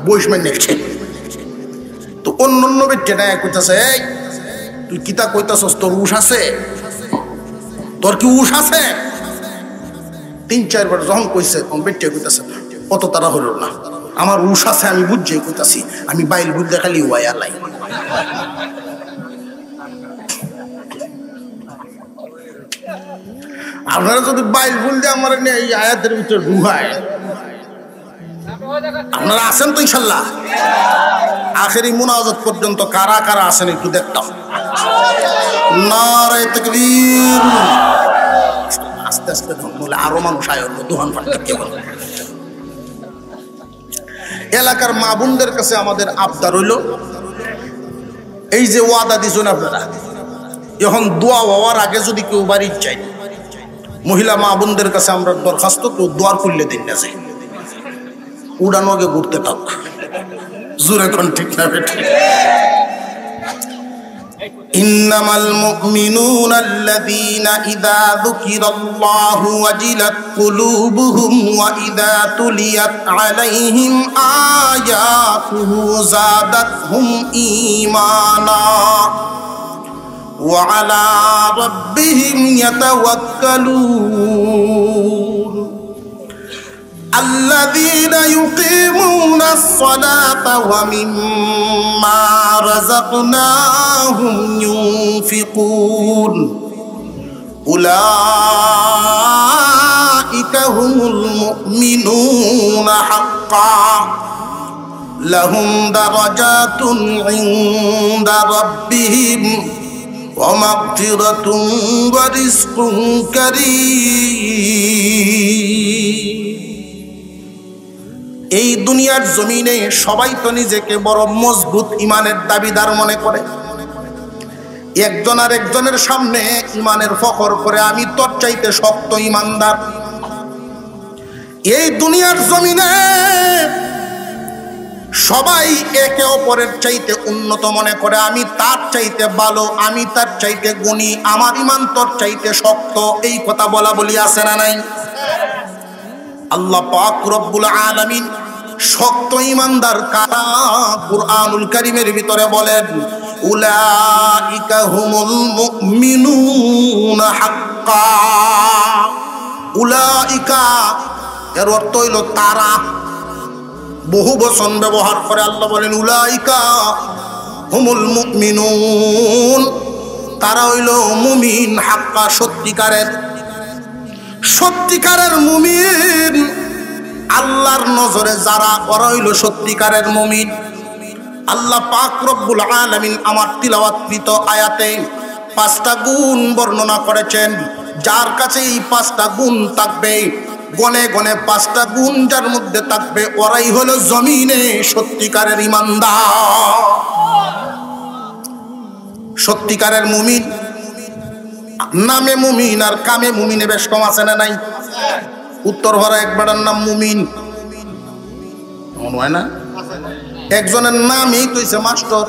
বহিষ মানে নেছে। তো অন্য বেটেটা কইতাছে, তুই কিতা কইতাছস? তোর উষ আছে? তোর কি উষ আছে? 3-4 বার যখন কইছে তখন বেটে কইতাছে কত তারা হলো না, আমার উষ আছে আমি বুঝছি কইতাছি, আমি বাইল বুঝতে খালি ওয়াই আলাই। আপনারা যদি বাইল বুঝতে আমার এই আয়াতের ভিতরে ঢুকায়, আপনারা আছেন তো ইনশাল্লাহ? আখেরি মুনাজাত পর্যন্ত কারা কারা আছেন একটু দেখতাম। নারে তাকবীর। আস্তে আস্তে বলে আরো মানুষ আয় দোহান ফাটতে কেবল। এলাকার মা বোনদের কাছে আমাদের আবদার হইল, এই যে ওয়াদা দিছেন আপনারা, এখন দোয়া হওয়ার আগে যদি কেউ বাড়ির চাই, মহিলা মা বোনদের কাছে আমরা দরখাস্ত, কেউ দোয়ার করলে দিন না যায়, উড়ানো আগে ঘুরতে থাক। জোরে কোন ঠিক না বেঠিক? ইন্নামাল মুমিনুনা আল্লাযীনা ইযা যুকিরাল্লাহু ওয়াজিলাত কুলুবুহুম ওয়া ইযা তুলিয়াত আলাইহিম আয়াতুহু যাদাতহুম ঈমানা ওয়া আলা রাব্বিহিম ইয়াতাওয়াক্কালুন الذين يقيمون الصلاة ومما رزقناهم ينفقون أولئك هم المؤمنون حقا لهم درجات عند ربهم ওয়া মাগফিরাতুন ওয়া রিজকুন কারীম। এই দুনিয়ার জমিনে সবাই তো নিজেকে বড় মজবুত ইমানের দাবিদার মনে করে। একজন আর একজনের সামনে ইমানের ফখর করে, আমি তোর চাইতে শক্ত ইমানদার। এই দুনিয়ার জমিনে সবাই একে অপরের চাইতে উন্নত মনে করে, আমি তার চাইতে ভালো, আমি তার চাইতে গুণী, আমার ইমান তোর চাইতে শক্ত। এই কথা বলা বলি আছে না নাই? আল্লাহ পাক রব্বুল আলামিন শক্ত ইমানদার কারা কুরআনুল কারীমের ভিতরে বলেন, উলাইকা হুমুল মুমিনুনা হাক্কা। উলাইকা এর অর্থ হইল তারা, বহু বচন ব্যবহার করে আল্লাহ বলেন উলাইকা হুমুল মুমিনুন, তারা হইল মুমিন হাক্কা, সত্যিকারের। সত্যিকারের মুমিন আল্লাহর নজরে যারা, ওরা হইল সত্যিকারের মুমিন। আল্লাহ পাক রব্বুল আলামিন আমার তিলাওয়াতকৃত আয়াতে 5টা গুণ বর্ণনা করেছেন। যার কাছে এই 5টা গুণ থাকবে, গনে গনে 5টা গুণ যার মধ্যে থাকবে, ওরাই হলো জমিনে সত্যিকারের ইমানদার, সত্যিকারের মুমিন। নামে মুমিন আর কামে মুমিনে বেশ কম আছে না নাই? উত্তর ভরা এক বেড়ার নাম মুমিন, হয় না? একজনের নামই কইছে মাস্টার,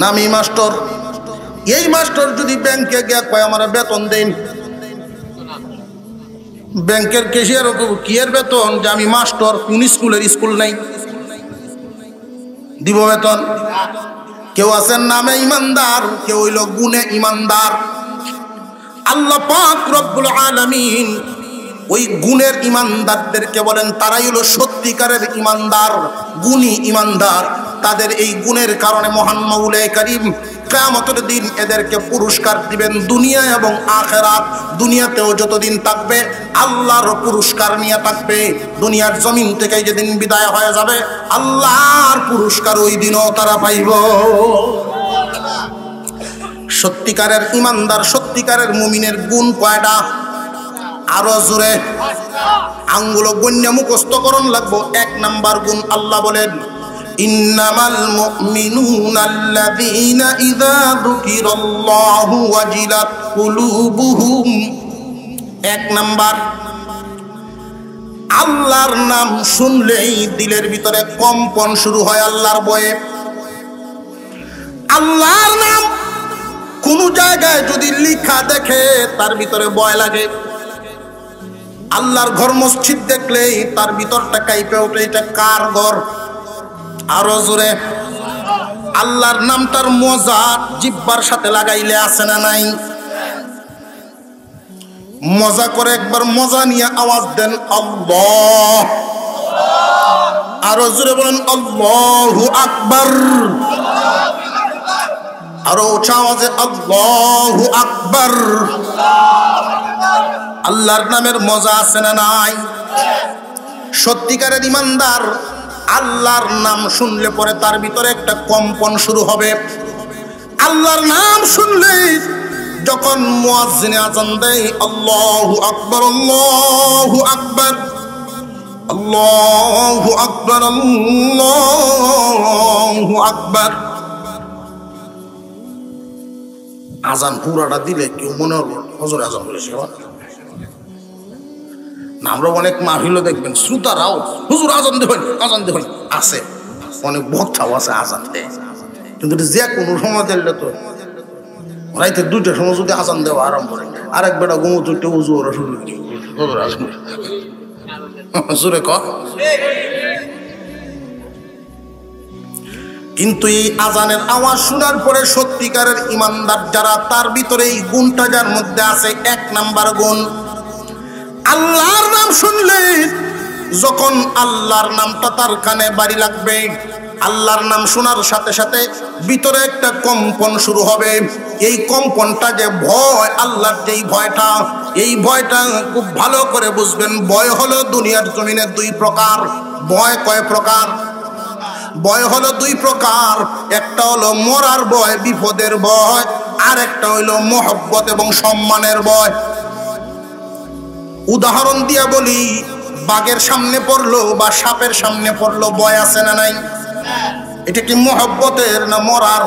নামই মাস্টার। এই মাস্টার যদি ব্যাংকে গিয়া কয় আমার বেতন দেন, ব্যাংকের ক্যাশিয়ার কি এর বেতন? যে আমি মাস্টার, কোন স্কুলের স্কুল নাই, দিব বেতন? কেউ আছেন নামে ইমানদার, কেউ হইল গুণে ইমানদার। আল্লাহ পাক রব্বুল আলামিন ওই গুণের ইমানদারদেরকে বলেন তারাই হলো সত্যিকারের ইমানদার, গুণী ইমানদার। তাদের এই গুণের কারণে মহান মাওলা কারীম কিয়ামতের দিন এদেরকে পুরস্কার দিবেন, দুনিয়া এবং আখিরাত। দুনিয়াতেও যতদিন থাকবে আল্লাহর পুরস্কার নিয়ে থাকবে, দুনিয়ার জমিন থেকে যেদিন বিদায় হয়ে যাবে আল্লাহর পুরস্কার ওই দিনও তারা পাইব। সত্যিকারের ইমানদার, সত্যিকারের মুমিনের গুণ কয়টা? আরো জোরে আঙ্গুলো গণ্য মুখস্থকরণ লাগবো। 1 নাম্বার গুণ আল্লাহ বলেন ইন্নামাল মুমিনুনাল্লাযীনা ইযা যুকিরাল্লাহু ওয়াজিলাত কুলুবুহুম। 1 নাম্বার, আল্লাহর নাম শুনলেই দিলের ভিতরে কম্পন শুরু হয় আল্লাহর ভয়ে। আল্লাহর নাম কোন জায়গায় যদি লেখা দেখে তার ভিতরে ভয় লাগে। আল্লাহর ঘর মসজিদ দেখলেই তার ভিতরটা কাঁপে ওঠে, এটা কার ঘর? আরো জোরে আল্লাহর নামটার মজা জিহ্বার সাথে লাগাইলে আছে না নাই? মজা করে একবার মজা নিয়ে আওয়াজ দেন আল্লাহ। আরো জোরে বলেন আল্লাহু আকবার। আরো উঁচা আওয়াজে আল্লাহু আকবার। আল্লাহর নামের মজা আছে না নাই? সত্যিকারের ইমানদার আল্লাহর নাম শুনলে পরে তার ভিতরে একটা কম্পন শুরু হবে। আল্লাহর নাম শুনলে যখন মুয়াজ্জিন আযান দেয় আল্লাহু আকবার, আল্লাহু আকবার, আল্লাহু আকবার, আল্লাহু আকবার, আযান পুরাটা দিলে কেউ মনে হলো হুজুর আযান বলেছে না। আমরা অনেক মাহফিলও দেখবেন শ্রোতারাও হুজুর আযান দেবেন, আযান দেবেন আছে, অনেক বক্তাও আছে আযান দেয়, কিন্তু যে কোনো সময় দিলে তো রাইতে 2টার সময় যদি আযান দেওয়া আরম্ভ করে আরেক বেটা ঘুমো তুলতে উজু ওরা শুরু করি হুজুর আযান জোরে ক। কিন্তু এই আজানের আওয়াজ শোনার পরে সত্যিকারের ইমানদার যারা, তার ভিতরে এই গুণটা যার মধ্যে আছে, 1 নাম্বার গুণ আল্লাহর নাম শুনলে যখন আল্লাহর নামটা তার কানে বাড়ি লাগবে, আল্লাহর নাম শোনার সাথে সাথে ভিতরে একটা কম্পন শুরু হবে। এই কম্পনটা যে ভয়, আল্লাহর যেই ভয়টা, এই ভয়টা খুব ভালো করে বুঝবেন। ভয় হলো দুনিয়ার জমিনে 2 প্রকার। ভয় কয় প্রকার? ভয় হলো দুই প্রকার, একটা হলো মরার ভয়, বিপদের ভয়, আর একটা হইল মহব্বত এবং সম্মানের ভয়। উদাহরণ দিয়া বলি, বাঘের সামনে পড়লো বা সাপের সামনে পড়লো ভয় আছে না নাই? এটা কি মহব্বতের না মরার?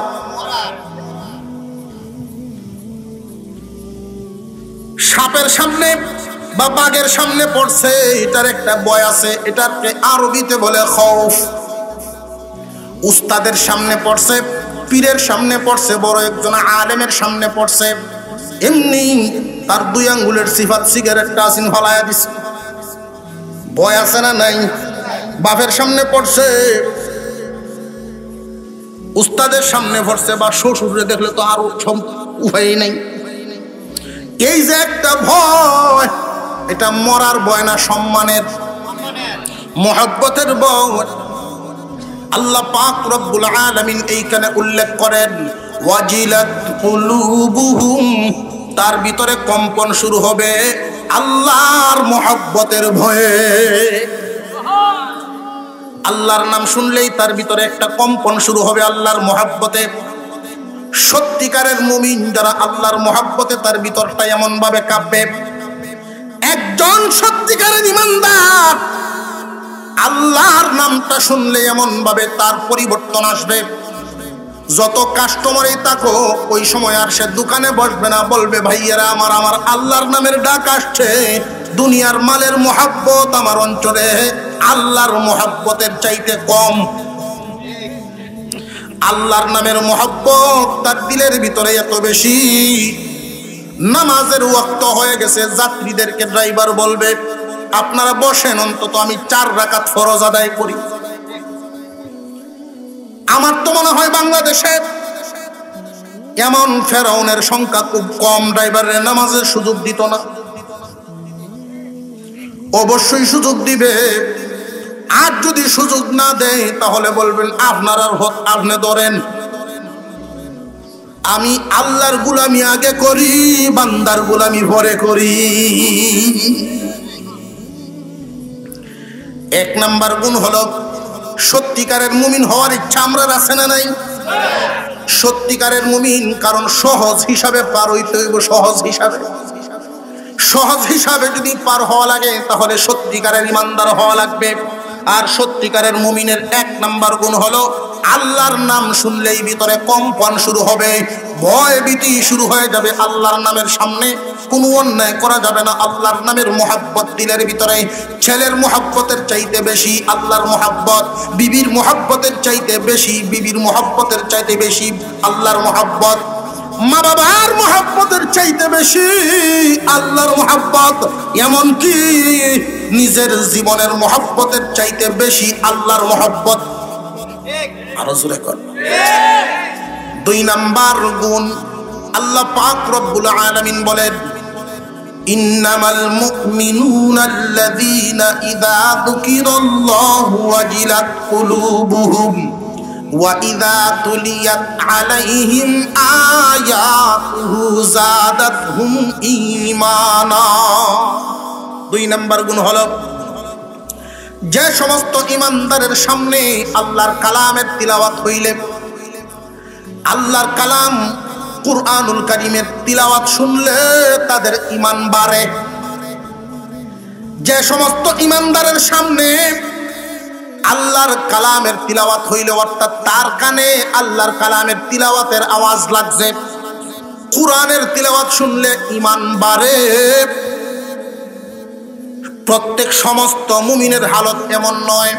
সাপের সামনে বা বাঘের সামনে পড়ছে, এটার একটা ভয় আছে, এটাকে আরবিতে বলে খৌফ। উস্তাদের সামনে পড়ছে, পীরের সামনে পড়ছে, বড় একজন আলেমের সামনে পড়ছে, এমনি তার 2 আঙ্গুলের সিফাত সিগারেটটা আসিন ফলাইয়া দিছে, ভয় আছে না নাই? বাপের সামনে পড়ছে, উস্তাদের সামনে পড়ছে, বা শ্বশুরে দেখলে তো আরো উপায় নাই। এই যে একটা ভয়, এটা মরার ভয় না সম্মানের? মহব্বতের ভয়। আল্লাহ পাক রব্বুল আলামিন এইখানে উল্লেখ করেন ওয়াজিলাত কুলুবুহুম, তার ভিতরে কম্পন শুরু হবে আল্লাহর মহব্বতের ভয়ে। আল্লাহর নাম শুনলেই তার ভিতরে একটা কম্পন শুরু হবে আল্লাহর মহব্বতে। সত্যিকারের মুমিন যারা আল্লাহর মহব্বতে, তার ভিতরটা এমন ভাবে কাঁপবে। একজন সত্যিকারের ঈমানদার আল্লাহর নামটা শুনলে এমন ভাবে তার পরিবর্তন আসবে। যত কাস্টমারই থাকো, ওই সময় আর সে দোকানে বসবে না, বলবে ভাইয়েরা আমার আল্লাহর নামের ডাক আসছে, দুনিয়ার মালের মহব্বত আমার অঞ্চলে আল্লাহর মহব্বতের চাইতে কম। আল্লাহর নামের মহব্বত তার দিলের ভিতরে এত বেশি, নামাজের ওয়াক্ত হয়ে গেছে, যাত্রীদেরকে ড্রাইভার বলবে আপনারা বসেন, অন্তত আমি 4 রাকাত ফরজ আদায় করি। আমার তো মনে হয় বাংলাদেশে এমন ফেরাউনের সংখ্যা খুব কম, ড্রাইভারের নামাজের সুযোগ দিত না। অবশ্যই সুযোগ দিবে, আর যদি সুযোগ না দেয় তাহলে বলবেন আপনার আর হক আপনি ধরেন, আমি আল্লাহর গোলামি আগে করি, বান্দার গোলামি পরে করি। 1 নাম্বার গুণ হলো সত্যিকারের মুমিন হওয়ার ইচ্ছা আমরা আছে না নাই? সত্যিকারের মুমিন, কারণ সহজ হিসাবে পার হইতে হইব। সহজ হিসাবে যদি পার হওয়া লাগে তাহলে সত্যিকারের ঈমানদার হওয়া লাগবে। আর সত্যিকারের মুমিনের 1 নাম্বার গুণ হলো আল্লাহর নাম শুনলেই ভিতরে কম্পন শুরু হবে, ভয় ভীতি শুরু হয়ে যাবে। আল্লাহর নামের সামনে কোনো অন্যায় করা যাবে না। আল্লাহর নামের মহব্বত দিলের ভিতরে, ছেলের মহব্বতের চাইতে বেশি আল্লাহর মহব্বত, বিবির মহব্বতের চাইতে বেশি, বিবির মহব্বতের চাইতে বেশি আল্লাহর মহব্বত, মা বাবার মহব্বতের চাইতে বেশি আল্লাহর মহব্বত, এমনকি নিজের জীবনের মহব্বতের চাইতে বেশি আল্লাহর মহব্বত। আরো জোরে কর। 2 নাম্বার গুণ, আল্লাহ পাক রব্বুল আলামিন বলেন ইন্নামাল মুমিনুনা আল্লাযীনা ইযা যুকিরাল্লাহু ওয়াজিলাত কুলুবুহুম ওয়া ইযা তুলিয়াত আলাইহিম আয়াতুহু যাদাতহুম ঈমানা। 2 নাম্বার গুণ হলো যে সমস্ত ঈমানদারের সামনে আল্লাহর কালামের তিলাওয়াত হইলে, আল্লাহর কালাম কুরআনুল কারীমের তিলাওয়াত শুনলে তাদের ঈমান বাড়ে। যে সমস্ত ঈমানদারের সামনে আল্লাহর কালামের তিলাওয়াত হইলে, অর্থাৎ তার কানে আল্লাহর কালামের তিলাওয়াতের আওয়াজ লাগছে, কুরআনের তিলাওয়াত শুনলে ঈমান বাড়ে। প্রত্যেক সমস্ত মুমিনের হালত এমন নয়।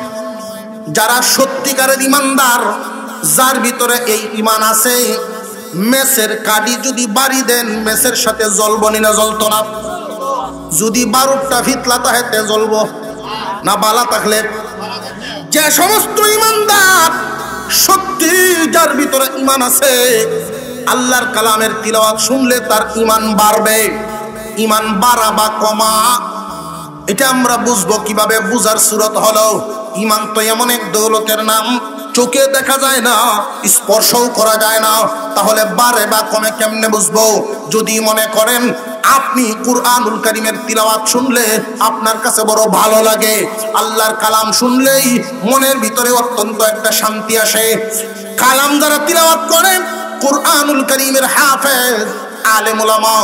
যারা সত্যিকারের ঈমানদার, যার ভিতরে এই ঈমান আছে, মেসের কাঠি যদি বাড়ি দেন মেসের সাথে জ্বলবনি না জ্বলতো না? যদি 12টা ফিতলা তাহেতে জ্বলবো না বালা থাকলে? যে সমস্ত ঈমানদার সত্যি যার ভিতরে ঈমান আছে, আল্লাহর কালামের তিলাওয়াত শুনলে তার ঈমান বাড়বে। ঈমান বাড়া বা কমা এটা আমরা বুঝবো কিভাবে? বুঝার সূরত হলো, ঈমান তো এমন এক দৌলতের নাম, চোখে দেখা যায় না, স্পর্শও করা যায় না, তাহলে বাড়ে বা কমে কেমনে বুঝবো? যদি মনে করেন আপনি কুরআনুল কারীমের তিলাওয়াত শুনলে আপনার কাছে বড় ভালো লাগে, আল্লাহর কালাম শুনলেই মনের ভিতরে অত্যন্ত একটা শান্তি আসে। কালাম যারা তিলাওয়াত করে, কুরআনুল কারীমের হাফেজ আলেম উলামা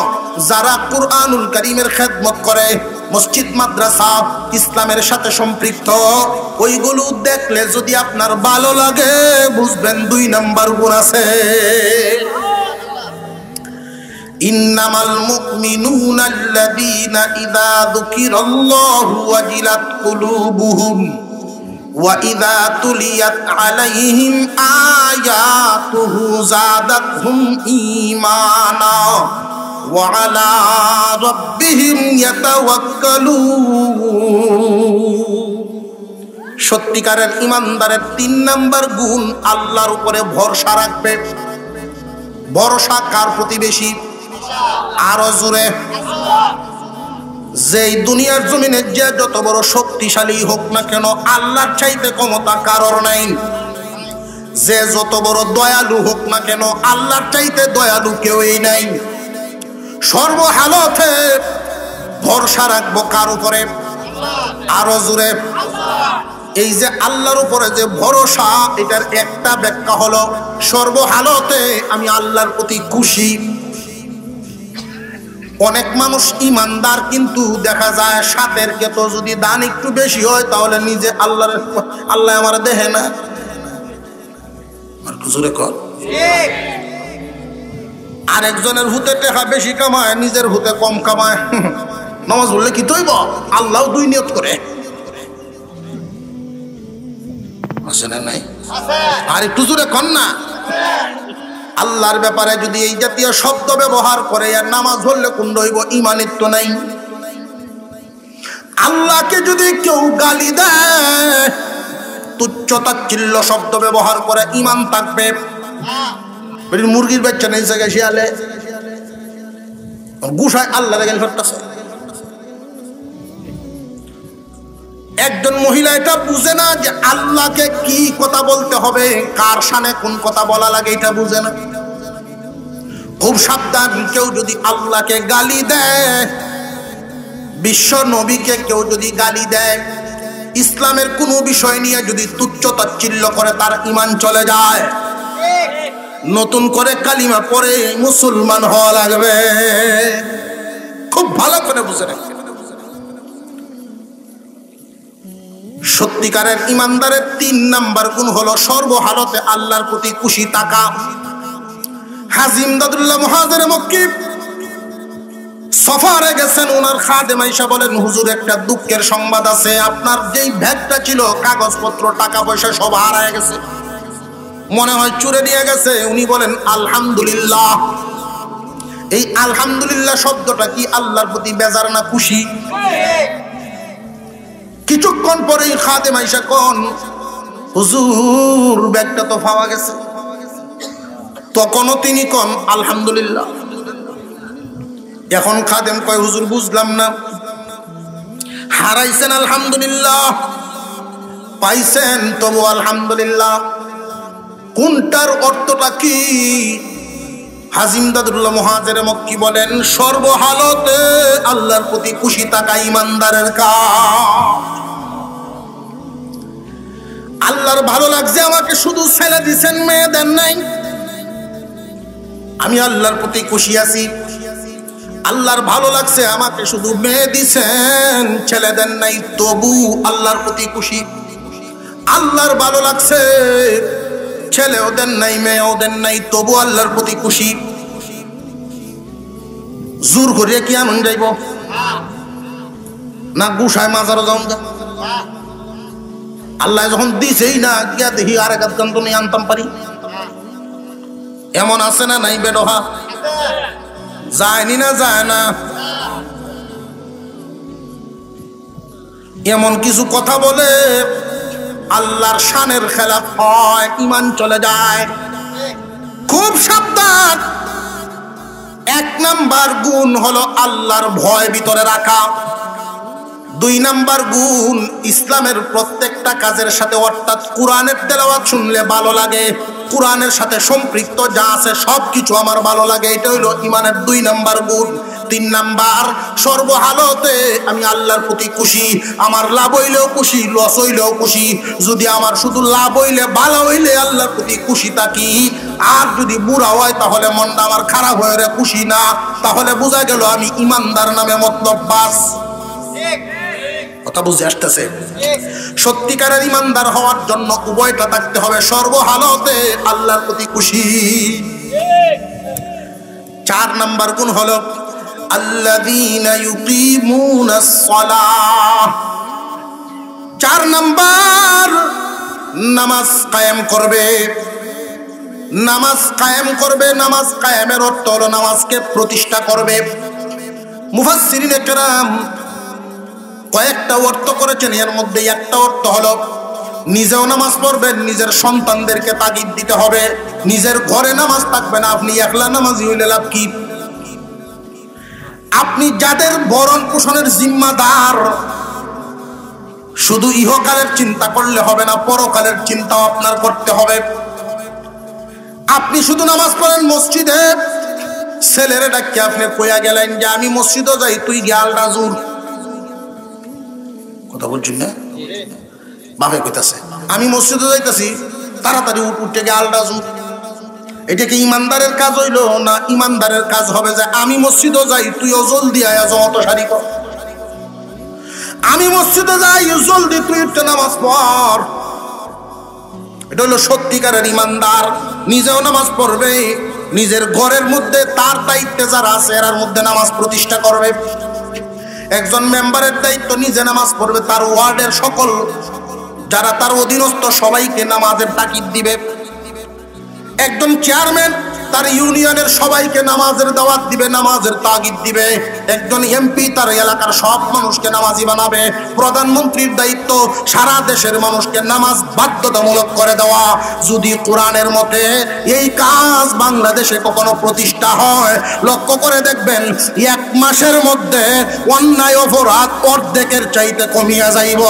যারা কুরআনুল কারীমের খেদমত করে, মসজিদ মাদ্রাসা ইসলামের সাথে সম্পৃক্ত, ওইগুলো দেখলে যদি আপনার ভালো লাগে, বুঝবেন 2 নাম্বার গুণ আছে। ইন্নামাল মুমিনুনা আল্লাযীনা ইযা যুকিরাল্লাহু ওয়াজিলাত কুলুবুহুম ওয়া ইযা তুলিয়াত আলাইহিম আয়াতুহু যাদাতহুম ঈমানা ওয়া আলা রাব্বিহিম ইয়াতাওয়াক্কালুন। সত্যিকারের ঈমানদারের 3 নাম্বার গুণ, আল্লাহর উপরে ভরসা রাখবে। ভরসা কার প্রতি বেশি? আরো জোরে। যেই দুনিয়ার জমিনে যে যত বড় শক্তিশালী হোক না কেন, আল্লাহর চাইতে ক্ষমতা কারোর নাই। যে যত বড় দয়ালু হোক না কেন, আল্লাহর চাইতে দয়ালু কেউই নাই। সর্বহালতে ভরসা রাখবো কার উপরে? আরো জোরে। এই যে আল্লাহর উপরে যে ভরসা, এটার একটা ব্যাখ্যা হলো সর্বহালতে আমি আল্লাহর প্রতি খুশি। অনেক মানুষ ইমানদার, কিন্তু দেখা যায় সাতের কেতো যদি দান একটু বেশি হয়, তাহলে নিজে আল্লাহ আমার দেহে না। আরেকজনের হুতে টাকা বেশি কামায়, নিজের হুতে কম কামায়। নামাজ বললে কি তৈব? আল্লাহ 2 নিয়ত করে। আছে না নাই? আর একটু জোরে কন না। আল্লাহর ব্যাপারে যদি এই জাতীয় শব্দ ব্যবহার করে, আর নামাজ ধরলে কোন রইব? ঈমানিত্ব নাই। আল্লাহকে যদি কেউ গালি দেয়, তুচ্ছ তাচ্ছিল্য শব্দ ব্যবহার করে, ঈমান থাকবে। মুরগির বাচ্চা নেই জায়গায় শিয়ালে গুসায় আল্লাহর গালি ফেলতেছে। একজন মহিলা এটা বুঝে না যে আল্লাহকে কি কথা বলতে হবে, কার সামনে কোন কথা বলা লাগে, এটা বুঝে না। খুব সাবধান। কেউ যদি আল্লাহকে গালি দেয়, বিশ্ব নবীকে কেউ যদি গালি দেয়, ইসলামের কোনো বিষয় নিয়ে যদি তুচ্ছ তাচ্ছিল্য করে, তার ঈমান চলে যায়। নতুন করে কালিমা পড়ে মুসলমান হওয়া লাগবে। খুব ভালো করে বুঝে রাখবেন। সত্যিকারের ঈমানদারের 3 নাম্বার গুণ হলো সর্বহালতে আল্লাহর প্রতি খুশি থাকা। হাজিম দাদুল্লাহ মুহাজির মক্কি সফরে গেছেন, ওনার খাদেম আয়েশা বলেন, হুজুর একটা দুঃখের সংবাদ আছে, আপনার যেই ব্যাগটা ছিল, কাগজপত্র টাকা পয়সা সব হারায় গেছে, মনে হয় চুরে নিয়ে গেছে। উনি বলেন আলহামদুলিল্লাহ। এই আলহামদুলিল্লাহ শব্দটা কি আল্লাহর প্রতি বেজার না খুশি? কিছুক্ষণ পরেই খাদেম আয়েশা কোন, হুজুর ব্যাগটা তো পাওয়া গেছে। তখনও তিনি কোন আলহামদুলিল্লাহ। এখন খাদেম কয়, হুজুর বুঝলাম না, হারাইছেন আলহামদুলিল্লাহ, পাইছেন তবু আলহামদুলিল্লাহ, কোনটার অর্থটা কি? হাজিম দাদুল্লাহ মুহাজির মক্কি বলেন, সর্বহালতে আল্লাহর প্রতি খুশি থাকা ঈমানদারের কাজ। আল্লাহর ভালো লাগছে আমাকে, শুধু ছেলে দিছেন, মেয়ে দেন নাই, আমি আল্লাহর প্রতি খুশি আছি। আল্লাহর ভালো লাগছে আমাকে, শুধু মেয়ে দিছেন, ছেলে দেন নাই, তবু আল্লাহর প্রতি খুশি। আল্লাহর ভালো লাগছে, ছেলেও দেন নাই, মেয়েও দেন নাই, তবু আল্লাহর প্রতি খুশি। জোর করিয়া কি আনন্দ যাইব না? গুসায় মাজারও যাও না। আল্লাহ যখন দিছেই না, গিয়া দেখি আর এক আধ নিয়ে আনতাম পারি, এমন আছে না নাই? বেডহা যায়নি না, যায় না। এমন কিছু কথা বলে আল্লাহর শানের খেলাফ হয়, ঈমান চলে যায়। খুব সাবধান। 1 নাম্বার গুণ হলো আল্লাহর ভয় ভিতরে রাখা। 2 নাম্বার গুণ, ইসলামের প্রত্যেকটা কাজের সাথে, অর্থাৎ কোরআনের তেলাওয়াত শুনলে ভালো লাগে। কোরআনের সাথে সম্পৃক্ত যা আছে সবকিছু আমার ভালো লাগে। এটা হইলো ইমানের 2 নাম্বার গুণ। 3 নাম্বার, সর্বহালতে আমি আল্লাহর প্রতি খুশি। আমার লাভ হইলেও খুশি, লস হইলেও খুশি। যদি আমার শুধু লাভ হইলে ভালো হইলে আল্লাহর প্রতি খুশি থাকি, আর যদি বুড়া হয় তাহলে মনটা আমার খারাপ হয়ে রে খুশি না, তাহলে বোঝা গেল আমি ইমানদার নামে মতলব বাস। কথা বুঝে আসতেছে? সত্যিকারের ইমানদার হওয়ার জন্য উভয়টা থাকতে হবে, সর্বহালতে আল্লাহর প্রতি খুশি। 4 নাম্বার গুণ হলো আল্লাযীনা ইউকিমুনাস সালাহ। 4 নাম্বার, নামাজ কায়েম করবে। নামাজ কায়েম করবে। নামাজ কায়েমের অর্থ হলো নামাজকে প্রতিষ্ঠা করবে। মুফাসসিরিনে কেরাম কয়েকটা অর্থ করেছেন, এর মধ্যে একটা অর্থ হলো নিজেও নামাজ পড়বেন, নিজের সন্তানদেরকে তাগিদ দিতে হবে। নিজের ঘরে নামাজ থাকবে না, আপনি একলা নামাজি হইলে লাভ কি? আপনি যাদের ভরণ পোষণের জিম্মাদার, শুধু ইহকালের চিন্তা করলে হবে না, পরকালের চিন্তাও আপনার করতে হবে। আপনি শুধু নামাজ পড়েন মসজিদে, ছেলেরে ডাকে আপনি কইয়া গেলেন যে আমি মসজিদে যাই, তুই গিয়াল রাজুর। কথা বলছেন না? বাপে কইতাছে আমি মসজিদে যাইতাছি, তাড়াতাড়ি উঠে গিয়ে আলডা জুত। এটা কি ইমানদারের কাজ হইল? না, ইমানদারের কাজ হবে যে আমি মসজিদে যাই, তুইও জলদি আয়া জমাত সারি কর। আমি মসজিদে যাই, জলদি তুই উঠে নামাজ পড়। এটা হলো সত্যিকারের ইমানদার। নিজেও নামাজ পড়বে, নিজের ঘরের মধ্যে তার দায়িত্বে যারা আছে এর মধ্যে নামাজ প্রতিষ্ঠা করবে। একজন মেম্বারের দায়িত্ব নিজে নামাজ পড়বে, তার ওয়ার্ডের সকল যারা তার অধীনস্থ সবাইকে নামাজের তাকিদ দিবে। একজন চেয়ারম্যান তার ইউনিয়নের সবাইকে নামাজের দাওয়াত দিবে, নামাজের তাগিদ দিবে। একজন এমপি তার এলাকার সব মানুষকে নামাজি বানাবে। প্রধানমন্ত্রীর দায়িত্ব সারা দেশের মানুষকে নামাজ বাধ্যতামূলক করে দেওয়া। যদি কোরআনের মতে এই কাজ বাংলাদেশে কখনো প্রতিষ্ঠা হয়, লক্ষ্য করে দেখবেন 1 মাসের মধ্যে অন্যায় অপরাধ অর্ধেকের চাইতে কমিয়া যাইব।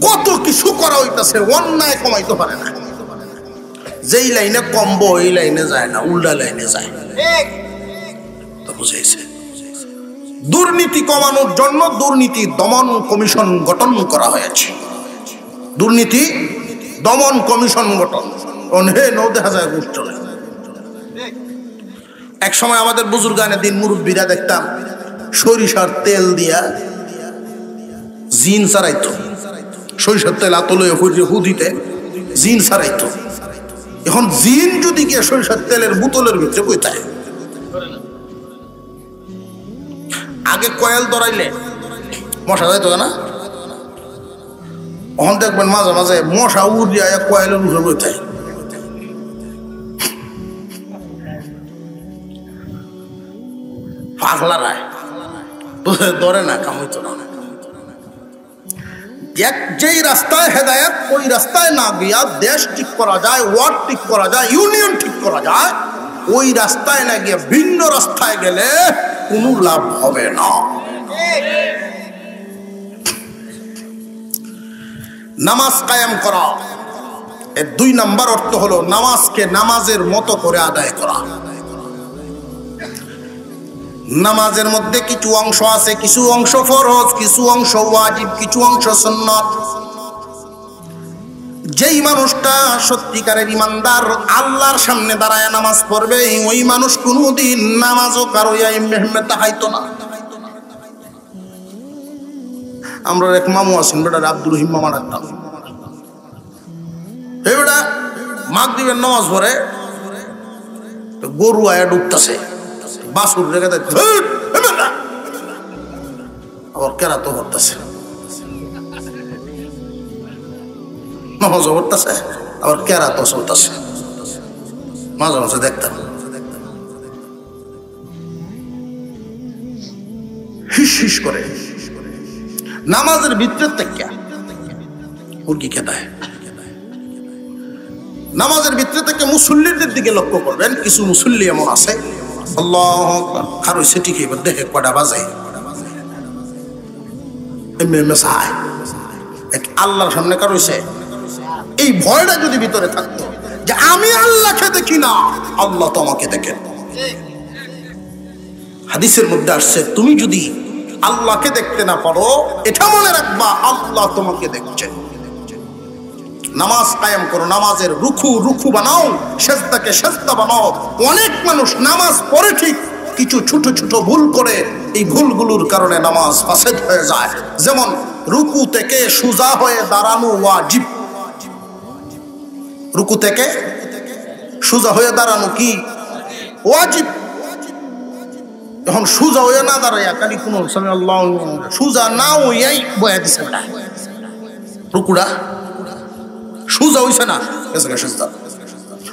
কত কিছু করা হইতাছে, অন্যায় কমাইতে পারে না। যেই লাইনে কমবো ওই লাইনে যায় না, উল্টা লাইনে যায়। তো বুঝাইছে? দুর্নীতি কমানোর জন্য দুর্নীতি দমন কমিশন গঠন করা হয়েছে। দুর্নীতি দমন কমিশন গঠন দেখা যায় ঘুষ চলে। এক সময় আমাদের বুজুর্গানে দিন মুরব্বীরা দেখতাম সরিষার তেল দিয়া জিন ছাড়াইতো। সরিষার তেল আতলে হুদিতে জিন ছাড়াইতো। এখন জিন যদি গিয়ে সরিষার তেলের বোতলের ভিতরে কইতায়, আগে কয়েল ধরাইলে মশা যাইতো না, এখন দেখবেন মাঝে মাঝে মশা উড়িয়া কয়েলের উঠে কইতায়। পাগলা রায় ধরে না, কামড়িত না। যেই রাস্তায় হেদায়েত, ওই রাস্তায় না গিয়া দেশ ঠিক করা যায়, ওয়ার্ড ঠিক করা যায়, ইউনিয়ন ঠিক করা যায়, ওই রাস্তায় না গিয়ে ভিন্ন রাস্তায় গেলে কোনো লাভ হবে না। নামাজ কায়েম করা এর 2 নাম্বার অর্থ হলো নামাজকে নামাজের মতো করে আদায় করা। নামাজের মধ্যে কিছু অংশ আছে, কিছু অংশ ফরজ, কিছু অংশ ওয়াজিব, কিছু অংশ সুন্নাত। যেই মানুষটা সত্যিকারের ইমানদার, আল্লাহর সামনে দাঁড়ায় নামাজ পড়বে, ওই মানুষ কোনোদিন নামাজও কারো মেহমেদ দেখাইতো না। আমরা এক মামু আছেন বেটা, আব্দুল রহিম মামা ডাকতাম। এই বেটা মাগরিবের নামাজ পড়ে, গরু আয়া ডুবতেছে, বাসুর রেখে দেয়, আবার কেরাত করতেছে, নামাজও পড়তেছে, আবার কেরাত চলতেছে। মাঝে মাঝে দেখতাম হিস হিস করে নামাজের ভিতরে থেকে মুরগি খেতায়। নামাজের ভিতরে থেকে মুসল্লিদের দিকে লক্ষ্য করবেন। কিছু মুসল্লি এমন আছে আল্লাহু আকবার খারো সেটি খেয়ে দেখে কটা বাজে, এমএমএস আয় আল্লাহর সামনে কার হইছে? এই ভয়টা যদি ভিতরে থাকতো যে আমি আল্লাহকে দেখি না, আল্লাহ তো আমাকে দেখেন। হাদিসের মধ্যে আসছে তুমি যদি আল্লাহকে দেখতে না পারো, এটা মনে রাখবা আল্লাহ তোমাকে দেখছেন। নামাজ কায়েম করো, নামাজের রুকু রুকু বানাও, সেজদাকে সেজদা বানাও। অনেক মানুষ নামাজ পড়ে ঠিক, কিছু ছোট ছোট ভুল করে, এই ভুলগুলোর কারণে নামাজ ফাসেদ হয়ে যায়। যেমন রুকু থেকে সোজা হয়ে দাঁড়ানো ওয়াজিব, রুকু থেকে সোজা হয়ে দাঁড়ানো কি ওয়াজিব। এখন সোজা হয়ে না দাঁড়াইয়া খালি কোন সোজা না হইয়াই বয়া দিছে, রুকুটা সোজা হইছে না, সেজদা।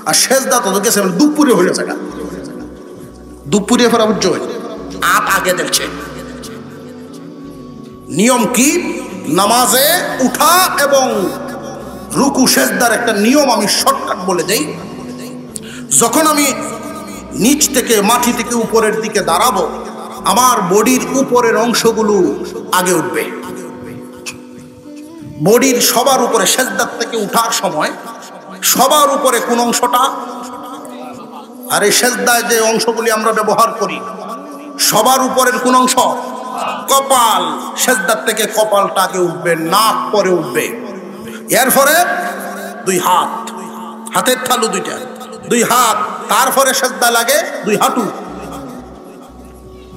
আর সেজদা তো গেছে দুপুরে হয়ে গেছে, দুপুরে ফেরা বুঝছো আট আগে দেখছে। নিয়ম কি? নামাজে উঠা এবং রুকু সেজদার একটা নিয়ম আমি শর্টকাট বলে দেই। যখন আমি নিচ থেকে মাটি থেকে উপরের দিকে দাঁড়াবো, আমার বডির উপরের অংশগুলো আগে উঠবে। বডির সবার উপরে সেজদার থেকে উঠার সময় সবার উপরে কোন অংশটা? আর এই সেজদায় যে অংশগুলি আমরা ব্যবহার করি, সবার উপরের কোন অংশ? কপাল। সেজদার থেকে কপালটা আগে উঠবে, নাক পরে উঠবে। এরপরে দুই হাত, হাতের তালু দুইটা, দুই হাত, তারপরে সেজদা লাগে দুই হাঁটু।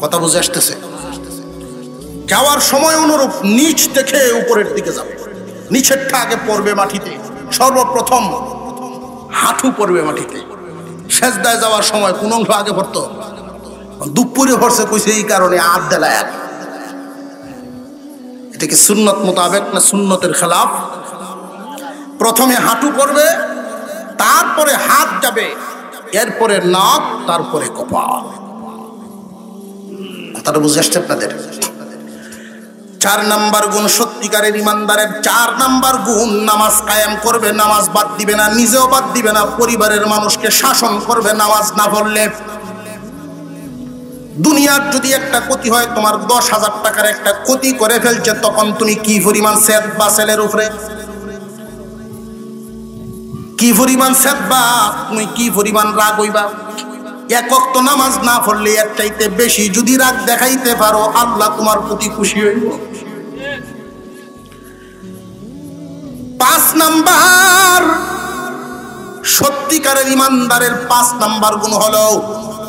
কথা বুঝে আসতেছে? যাওয়ার সময় অনুরূপ নিচ থেকে উপরের দিকে যাবে, নিচেরটা আগে পড়বে মাটিতে, সর্বপ্রথম হাঁটু পড়বে মাটিতে। সেজদায় যাওয়ার সময় কোন অংশ আগে পড়তো? দুপুরে পড়ছে কইছে এই কারণে হাত দেলায়। এটা কি সুন্নত মোতাবেক না সুন্নতের খেলাফ? প্রথমে হাঁটু পড়বে, তারপরে হাত যাবে, এরপরে নাক, তারপরে কপাল। কথাটা বুঝে আসছে আপনাদের? 4 নাম্বার গুণ সত্যিকারের ইমানদারের 4 নাম্বার গুণ, নামাজ কায়েম করবে, নামাজ বাদ দিবে না, নিজেও বাদ দিবে না, পরিবারের মানুষকে শাসন করবে নামাজ না পড়লে। দুনিয়ার যদি একটা ক্ষতি হয়, তোমার 10,000 টাকার একটা ক্ষতি করে ফেলছে, তখন তুমি কি পরিমাণ সেদ বা ছেলের উপরে, কি পরিমাণ সেদ বা তুমি কি পরিমাণ রাগ হইবা। এক ওয়াক্ত নামাজ না পড়লে এর চাইতে বেশি যদি রাগ দেখাইতে পারো, আল্লাহ তোমার প্রতি খুশি হইব। 5 নাম্বার সত্যিকারের ইমানদারের 5 নাম্বার গুণ হলো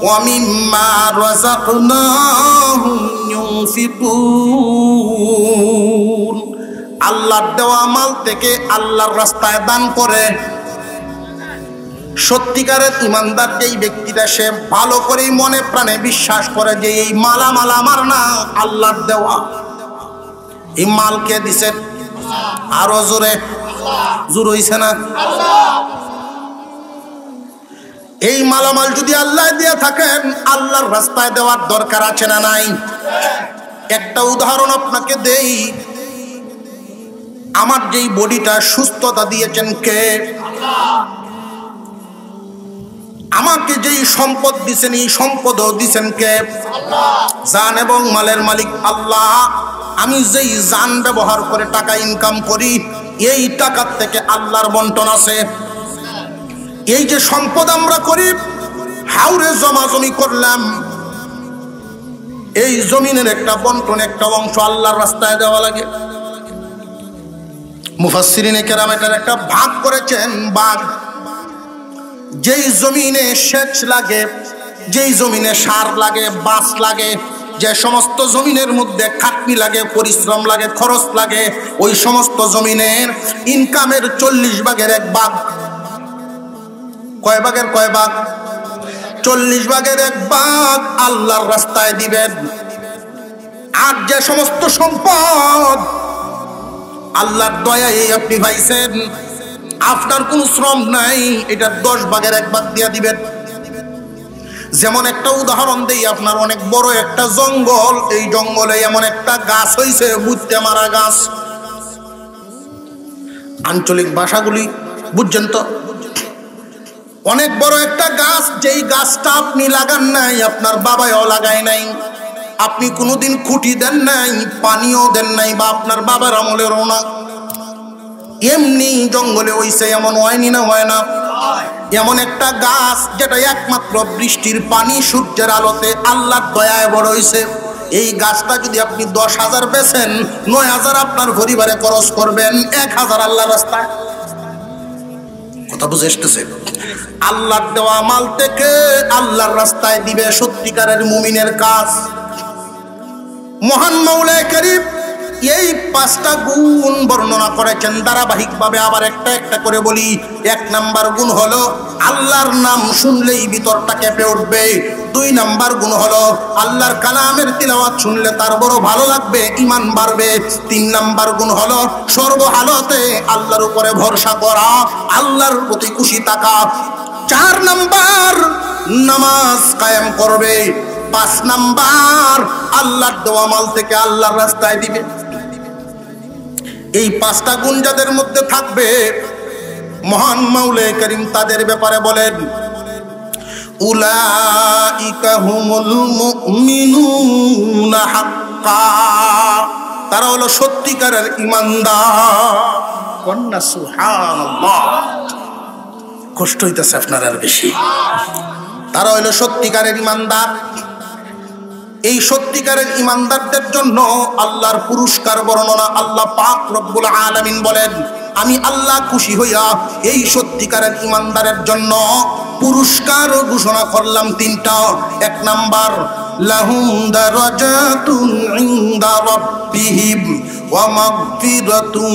ওয়ামিম্মা রাযাকনাহুম ইউনফিকুন। আল্লাহর দেওয়া মাল থেকে আল্লাহর রাস্তায় দান করে। সত্যিকারের ইমানদার যেই ব্যক্তিটা, সে ভালো করেই মনে প্রাণে বিশ্বাস করে যে এই মালামাল আমার না, আল্লাহর দেওয়া। এই মাল কে দিছেন? আরো জোরে, জোর হইছে না? এই মালামাল যদি আল্লাহ দিয়ে থাকেন, আল্লাহর রাস্তায় দেওয়ার দরকার আছে না নাই? একটা উদাহরণ আপনাকে দেই। আমার যেই বডিটা সুস্থতা দিয়েছেন কে? আমাকে যেই সম্পদ দিছেন, এই সম্পদও দিছেন কে? জান এবং মালের মালিক আল্লাহ। আমি যেই জান ব্যবহার করে টাকা ইনকাম করি, এই টাকার থেকে আল্লাহর বন্টন আছে। এই যে সম্পদ আমরা করি, হাওরে জমাজমি করলাম, এই জমিনের একটা বন্টন, একটা অংশ আল্লাহর রাস্তায় দেওয়া লাগে। মুফাসসিরিনে কেরাম এটার একটা ভাগ করেছেন, ভাগ। যেই জমিনে সেচ লাগে, যেই জমিনে সার লাগে, বাস লাগে, যে সমস্ত জমিনের মধ্যে খাটনি লাগে, পরিশ্রম লাগে, খরচ লাগে, ওই সমস্ত জমিনের ইনকামের 40 ভাগের 1 ভাগ। কয় ভাগের কয় ভাগ? 40 ভাগের 1 ভাগ আল্লাহর রাস্তায় দিবেন। আর যে সমস্ত সম্পদ আল্লাহর দয়ায় আপনি পাইছেন, আপনার কোনো শ্রম নাই, এটা 10 ভাগের 1 ভাগ দিয়ে দিবেন। যেমন একটা উদাহরণ দেই, আপনার অনেক বড় একটা জঙ্গল, এই জঙ্গলে এমন একটা গাছ হইছে, বুঝতে মারা গাছ। আঞ্চলিক ভাষাগুলি বুঝছেন তো? অনেক বড় একটা গাছ, যেই গাছটা আপনি লাগান নাই, আপনার বাবাও লাগায় নাই, আপনি কোনোদিন খুঁটি দেন নাই, পানিও দেন নাই, বা আপনার বাবার আমলেরও না। এমনি জঙ্গলে হইছে এমন হয়নি না? হয় না? এমন একটা গাছ যেটা একমাত্র বৃষ্টির পানি সূর্যের আলোতে আল্লাহর দয়ায় বড় হইছে। এই গাছটা যদি আপনি 10,000 বেচেন, 9,000 আপনার পরিবারে খরচ করবেন, 1,000 আল্লাহর রাস্তায়। কথা বুঝে আসতেছে? আল্লাহর দেওয়া মাল থেকে আল্লাহর রাস্তায় দিবে সত্যিকারের মুমিনের কাজ। মহান মাওলানা কারীম এই 5টা গুণ বর্ণনা করেছেন ধারাবাহিকভাবে। আবার একটা একটা করে বলি। 1 নাম্বার গুণ হলো আল্লাহর নাম শুনলেই ভিতরটা কেঁপে উঠবে। 2 নাম্বার গুণ হলো আল্লাহর কালামের তিলাওয়াত শুনলে তার বড় ভালো লাগবে, ঈমান বাড়বে। 3 নাম্বার গুণ হলো সর্বহালতে আল্লাহর উপরে ভরসা করা, আল্লাহর প্রতি খুশি থাকা। 4 নাম্বার নামাজ কায়েম করবে। 5 নাম্বার আল্লাহর দেওয়া মাল থেকে আল্লাহর রাস্তায় দিবে। এই 5টা গুণ যাদের মধ্যে থাকবে, মহান মাওলানা কারীম তাদের ব্যাপারে বলেন, উলাইকা হুমুল মুমিনুনা হাক্কা, তারা হলো সত্যিকারের ঈমানদার। কন্যা সুবহানাল্লাহ, কষ্ট হইতেছে আপনার আর বেশি। তারা হলো সত্যিকারের ঈমানদার। এই সত্যিকারের ঈমানদারদের জন্য আল্লাহর পুরস্কার বর্ণনা আল্লাহ পাক রব্বুল আলামিন বলেন, আমি আল্লাহ খুশি হইয়া এই সত্যিকারের ঈমানদারের জন্য পুরস্কার ঘোষণা করলাম 3টা। 1 নাম্বার লাহুম দারাজাতুন ইনদা রাব্বিহিম ওয়া মাগফিরাতুন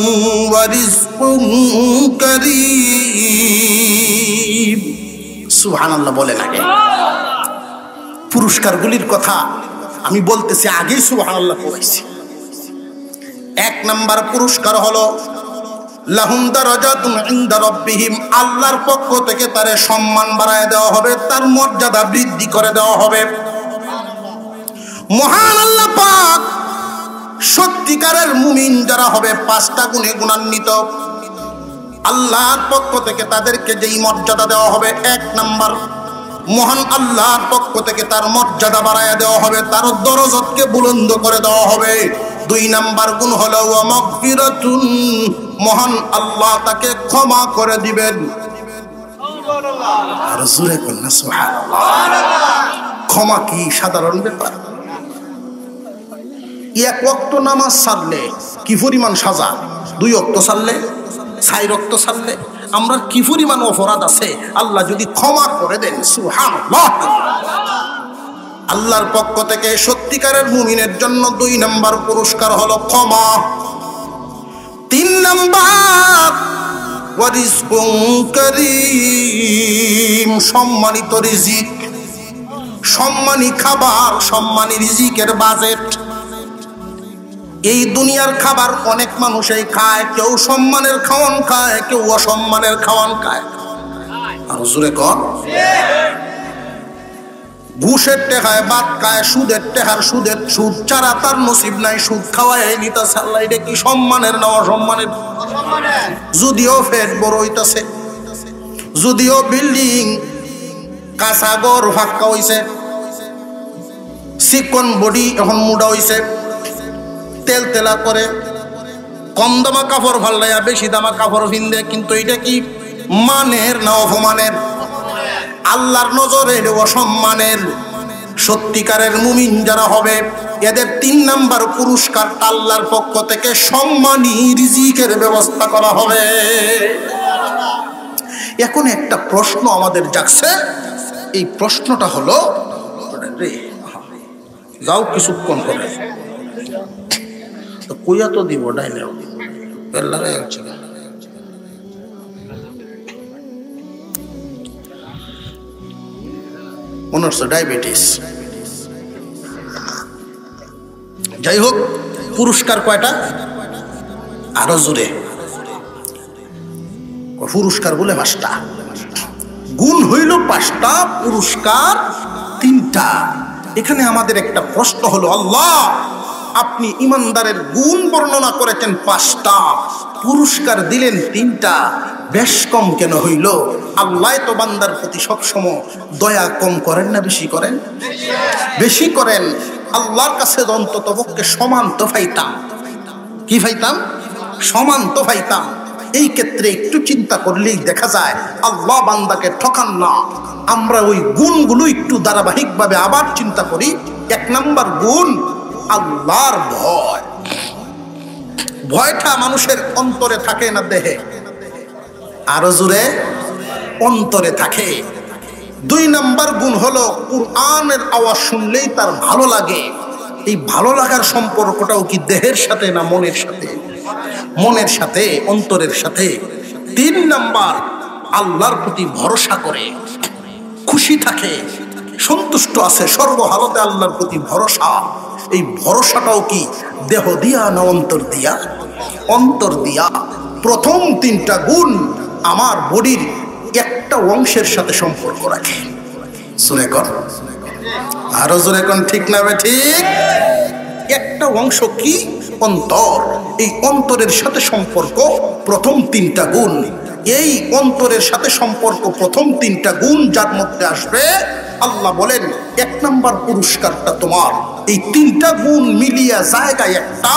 ওয়া রিজকুন কারীম। সুবহানাল্লাহ বলেন। আগে পুরস্কারগুলির কথা আমি বলতেছি, আগেই সুবহানাল্লাহ কইছি। 1 নাম্বার পুরস্কার হলো লাহুম দারাজাতুন ইনদা রাব্বিহিম, আল্লাহর পক্ষ থেকে তার সম্মান বাড়ায় দেওয়া হবে, তার মর্যাদা বৃদ্ধি করে দেওয়া হবে। মহান আল্লাহ পাক সত্যিকারের মুমিন যারা হবে 5টা গুণে গুণান্বিত, আল্লাহর পক্ষ থেকে তাদেরকে যেই মর্যাদা দেওয়া হবে, 1 নাম্বার মহান আল্লাহর পক্ষ থেকে তার মর্যাদা বাড়ায় দেওয়া হবে, তার দরজাতকে বুলন্দ করে দেওয়া হবে। 2 নাম্বার গুণ হলো ওয়া মাগফিরাতুন, মহান আল্লাহ তাকে ক্ষমা করে দিবেন। আর জোরে কন্যা সুবহানাল্লাহ। ক্ষমা কি সাধারণ ব্যাপার? 1 ওয়াক্ত নামাজ ছাড়লে কি পরিমাণ সাজা, 2 ওয়াক্ত ছাড়লে, 4 ওয়াক্ত ছাড়লে আমরা কি পরিমাণ অপরাধ আছে, আল্লাহ যদি ক্ষমা করে দেন। সুবহানাল্লাহ। আল্লাহর পক্ষ থেকে সত্যিকারের মুমিনের জন্য 2 নাম্বার পুরস্কার হলো ক্ষমা। 3 নাম্বার ওয়া রিজকুন কারীম, সম্মানিত রিজিক, সম্মানী খাবার, সম্মানী রিজিকের বাজেট। এই দুনিয়ার খাবার অনেক মানুষই খায়, কেউ সম্মানের খাওয়ান খায়, কেউ অসম্মানের খাওয়ান খায়। আর জোরে কর। ঘুষের টেকায় ভাত খায়, সুদের টেকার সুদের সুদ ছাড়া তার নসিব নাই, সুদ খাওয়ায় নিতাছে। আল্লাহ, এটা কি সম্মানের না অসম্মানের? যদিও পেট বড় হইতাছে, যদিও বিল্ডিং কাঁচা ঘর ফাঁকা হইছে, চিকন বডি এখন মোটা হইছে, তেল তেলা করে, কম দামা কাপড় ফাল্লাইয়া বেশি দামা কাপড় পিন্দে, কিন্তু এটা কি মানের না অপমানের? আল্লাহর নজরে অসম্মানের। সত্যিকারের মুমিন যারা হবে, এদের 3 নাম্বার পুরস্কার আল্লাহর পক্ষ থেকে সম্মানী রিজিকের ব্যবস্থা করা হবে। এখন একটা প্রশ্ন আমাদের জাগছে, এই প্রশ্নটা হলো, যাও কিছুক্ষণ করে কইয়া তো দিব ডাইলে মনে হচ্ছে ডায়াবেটিস। যাই হোক, পুরস্কার কয়টা? আরো জোরে। পুরস্কার বলে 5টা, গুণ হইল 5টা, পুরস্কার 3টা। এখানে আমাদের একটা প্রশ্ন হলো, আল্লাহ আপনি ইমানদারের গুণ বর্ণনা করেছেন 5টা, পুরস্কার দিলেন 3টা, বেশ কম কেন হইল? আল্লাহ তো বান্দার প্রতি সবসময় দয়া কম করেন না বেশি করেন? বেশি করেন। আল্লাহর কাছে অন্তত পক্ষে সমান তো পাইতাম। কি পাইতাম? সমান তো পাইতাম। এই ক্ষেত্রে একটু চিন্তা করলেই দেখা যায় আল্লাহ বান্দাকে ঠকান না। আমরা ওই গুণগুলো একটু ধারাবাহিকভাবে আবার চিন্তা করি। 1 নাম্বার গুণ আল্লাহর ভয়। ভয়টা মানুষের অন্তরে থাকে না দেহে, আরো জোরে অন্তরে থাকে। 2 নাম্বার গুণ হলো কুরআনের আওয়াজ শুনলেই তার ভালো লাগে। এই ভালো লাগার সম্পর্কটাও কি দেহের সাথে না মনের সাথে? মনের সাথে, অন্তরের সাথে। 3 নাম্বার আল্লাহর প্রতি ভরসা করে, খুশি থাকে, সন্তুষ্ট আছে সর্বহালতে আল্লাহর প্রতি ভরসা। এই ভরসাটাও কি দেহ দিয়া না অন্তর দিয়া? অন্তর দিয়া। প্রথম 3টা গুণ আমার বডির একটা অংশের সাথে সম্পর্ক রাখে। শুনে কর, আরো জোরে কোন, ঠিক না ঠিক? একটা অংশ কি? অন্তর। এই অন্তরের সাথে সম্পর্ক প্রথম 3টা গুণ। এই অন্তরের সাথে সম্পর্ক প্রথম 3টা গুণ যার মধ্যে আসবে, আল্লাহ বলেন 1 নাম্বার পুরস্কারটা তোমার। এই 3টা গুণ মিলিয়া জায়গায় একটা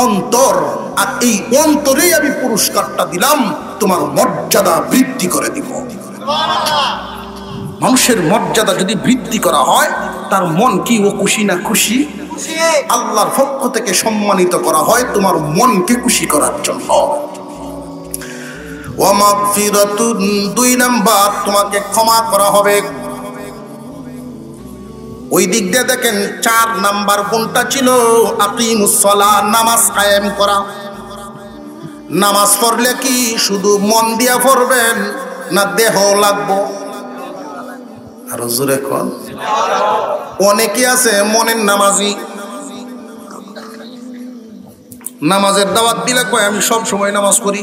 অন্তর, আর এই অন্তরেই আমি পুরস্কারটা দিলাম, তোমার মর্যাদা বৃদ্ধি করে দিব। মানুষের মর্যাদা যদি বৃদ্ধি করা হয়, তার মন কি ও খুশি না খুশি? আল্লাহর পক্ষ থেকে সম্মানিত করা হয় তোমার মনকে খুশি করার জন্য। ওয়া মাগফিরাতুন, 2 নাম্বার তোমাকে ক্ষমা করা হবে। ওই দিক দিয়ে দেখেন 4 নাম্বার কোনটা ছিল? আকিমুস সালাহ, নামাজ কায়েম করা। নামাজ পড়লে কি শুধু মন দিয়া পড়বেন না দেহ লাগবো? আরো জোরে কোন। অনেকে আছে মনের নামাজি, নামাজের দাওয়াত দিলে কয় আমি সব সময় নামাজ পড়ি।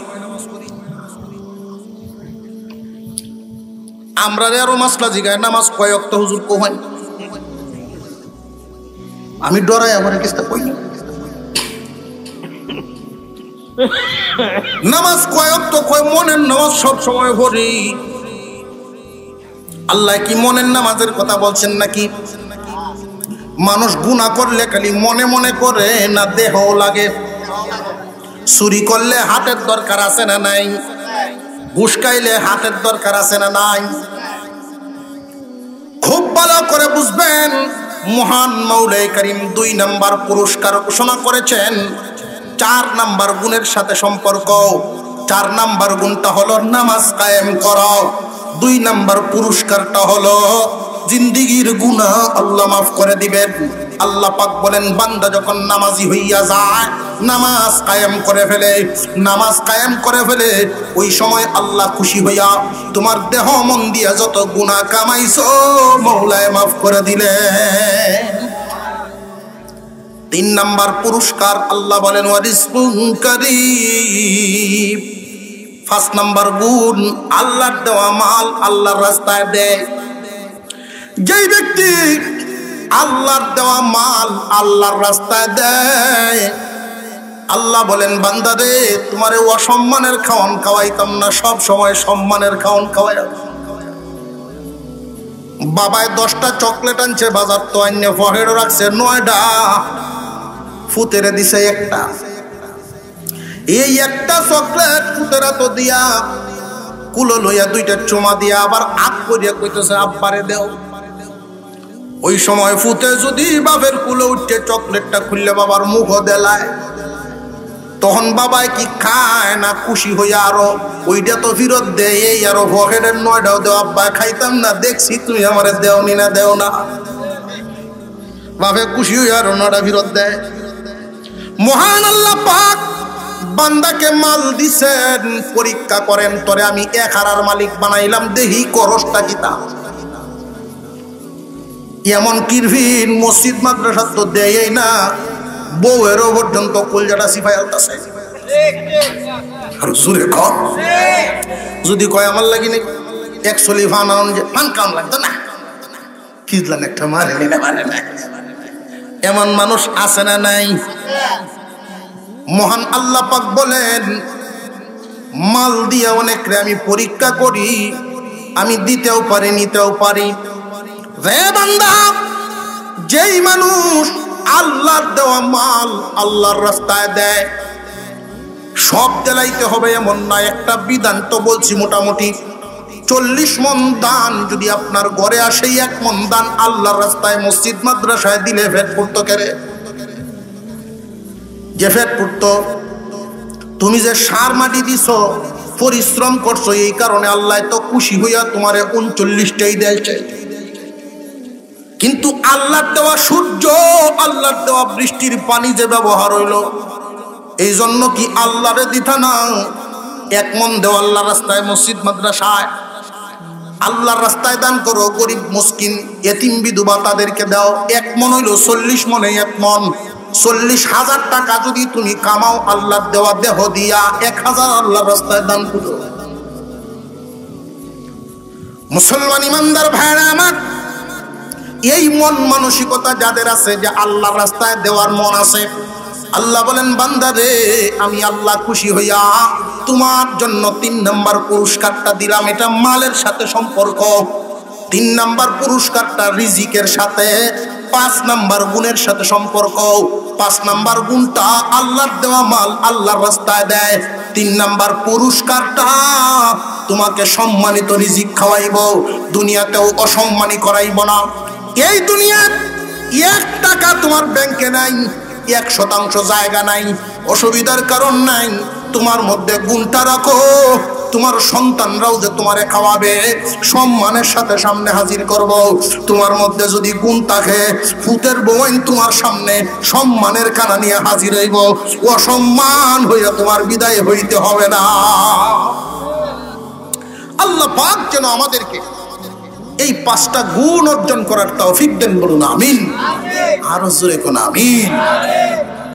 আমরা আরো মাসলা জিগায় নামাজ কয় ওয়াক্ত হুজুর কয়? আমি ডরাই আমার কিস্তা কই না। নামাজ কয় ওয়াক্ত কয়? মনের নামাজ সব সময় পড়ি। আল্লাহ কি মনের নামাজের কথা বলছেন নাকি? মানুষ গুনাহ করলে খালি মনে মনে করে না দেহ লাগে? চুরি করলে হাতের দরকার আছে না নাই? ঘুষ খাইলে হাতের দরকার আছে না নাই? খুব ভালো করে বুঝবেন, মহান মাওলাই কারীম 2 নাম্বার পুরস্কার ঘোষণা করেছেন 4 নাম্বার গুণের সাথে সম্পর্ক। 4 নাম্বার গুণটা হলো নামাজ কায়েম করা। 2 নাম্বার পুরস্কারটা হলো জিন্দেগীর গুনাহ আল্লাহ মাফ করে দিবেন। আল্লাহ পাক বলেন, বান্দা যখন নামাজি হইয়া যায়, নামাজ কায়েম করে ফেলে, নামাজ কায়েম করে ফেলে, ওই সময় আল্লাহ খুশি হইয়া তোমার দেহ মন দিয়া যত গুনাহ কামাইছো মওলায় মাফ করে দিলেন। 3 নাম্বার পুরস্কার আল্লাহ বলেন ওয়ারিজকুন কারীম। 5 নাম্বার গুণ আল্লাহর দেওয়া মাল আল্লাহর রাস্তায় দেয়। যেই ব্যক্তি আল্লাহর দেওয়া মাল আল্লাহর রাস্তায় দেয়, আল্লাহ বলেন বান্দা রে, তোমারে অসম্মানের খাওয়ান খাওয়াইতাম না, সব সময় সম্মানের খাওয়ান খাওয়াই। বাবায় 10টা চকলেট আনছে বাজার তো আইনে পকেটে রাখছে 9টা, ফুতেরে দিছে 1টা। এই 1টা চকলেট ফুতেরা তো দিয়া কুলো লইয়া 2টা চুমা দিয়া আবার আগ করিয়া কইতেছে আব্বারে দেও। ওই সময় ফুতে যদি বাপের কুলো উঠে চকলেটটা খুললে বাবার মুখ দেলায়, তখন বাবাই কি খায় না খুশি হইয়া আরো ওইটা তো ফিরত দেয়, এই আরো পকেটের 9টাও দেও। আব্বা খাইতাম না, দেখছি তুমি আমারে দেওনি না, দেও না। বাপে খুশি হইয়া আরো 9টা ফিরত দেয়। মহান আল্লাহ পাক বান্দাকে মাল দিছেন, পরীক্ষা করেন তোরে আমি 1 হারার মালিক বানাইলাম, দেহি করসটা কিতা। এমন কিরভিন মসজিদ মাদ্রাসা তো দেয়ই না, বউয়েরও পর্যন্ত কলজাটা সিফাই আলতাছে। আর জোরে কর, যদি কয় আমার লাগি নাকি 1 ফান আনন যে ফান কাম লাগতো না, কিজলান একটা মারে না, মারে না। এমন মানুষ আছে না নাই? মহান আল্লাহ পাক বলেন, মাল দিয়ে অনেকরে আমি পরীক্ষা করি, আমি দিতেও পারি নিতেও পারি। রে বান্দা, যেই মানুষ আল্লাহর দেওয়া মাল আল্লাহর রাস্তায় দেয়, সব দেলাইতে হবে এমন না, একটা বিধান তো বলছি মোটামুটি 40 মণ দান যদি আপনার ঘরে আসে, 1 মণ দান আল্লাহর রাস্তায় মসজিদ মাদ্রাসায় দিলে ফেট পড়তো কেরে? যে ফেট পড়তো। তুমি যে সার মাটি দিছো, পরিশ্রম করছো, এই কারণে আল্লাহ তো খুশি হইয়া তোমারে 39টাই দিয়েছে। কিন্তু আল্লাহর দেওয়া সূর্য, আল্লাহর দেওয়া বৃষ্টির পানি যে ব্যবহার হইল, এই জন্য কি আল্লাহরে দিতা না? 1 মণ দেও আল্লাহর রাস্তায় মসজিদ মাদ্রাসায়, আল্লাহর রাস্তায় দান করো, গরিব মুসকিন এতিম বিধবা তাদেরকে দাও। 1 মণ হইল 40 মণে 1 মণ, 40,000 টাকা যদি তুমি কামাও আল্লাহর দেওয়া দেহ দিয়া, 1000 আল্লাহর রাস্তায় দান করো। মুসলমান ইমানদার ভাইরা আমার, এই মন মানসিকতা যাদের আছে যে আল্লাহর রাস্তায় দেওয়ার মন আছে, আল্লাহ বলেন বান্দা রে, আমি আল্লাহ খুশি হইয়া তোমার জন্য 3 নাম্বার পুরস্কারটা দিলাম। এটা মালের সাথে সম্পর্ক। 3 নাম্বার পুরস্কারটা রিজিকের সাথে, 5 নাম্বার গুণের সাথে সম্পর্ক। 5 নাম্বার গুণটা আল্লাহর দেওয়া মাল আল্লাহর রাস্তায় দেয়। 3 নাম্বার পুরস্কারটা তোমাকে সম্মানিত রিজিক খাওয়াইব, দুনিয়াতেও অসম্মানী করাইব না। এই দুনিয়ার 1 টাকা তোমার ব্যাংকে নাই, 1% জায়গা নাই, অসুবিধার কারণ নাই। তোমার মধ্যে গুণটা রাখো, তোমার সন্তানরাও যে তোমারে খাওয়াবে, সম্মানের সাথে সামনে হাজির করব। তোমার মধ্যে যদি গুণ থাকে, ফুতের বউন তোমার সামনে সম্মানের কানা নিয়ে হাজির হইব, অসম্মান হইয়া তোমার বিদায় হইতে হবে না। আল্লাহ পাক যেন আমাদেরকে এই 5টা গুণ অর্জন করার তৌফিক দেন, বলুন আমিন। আরো জোরে কোন আমিন।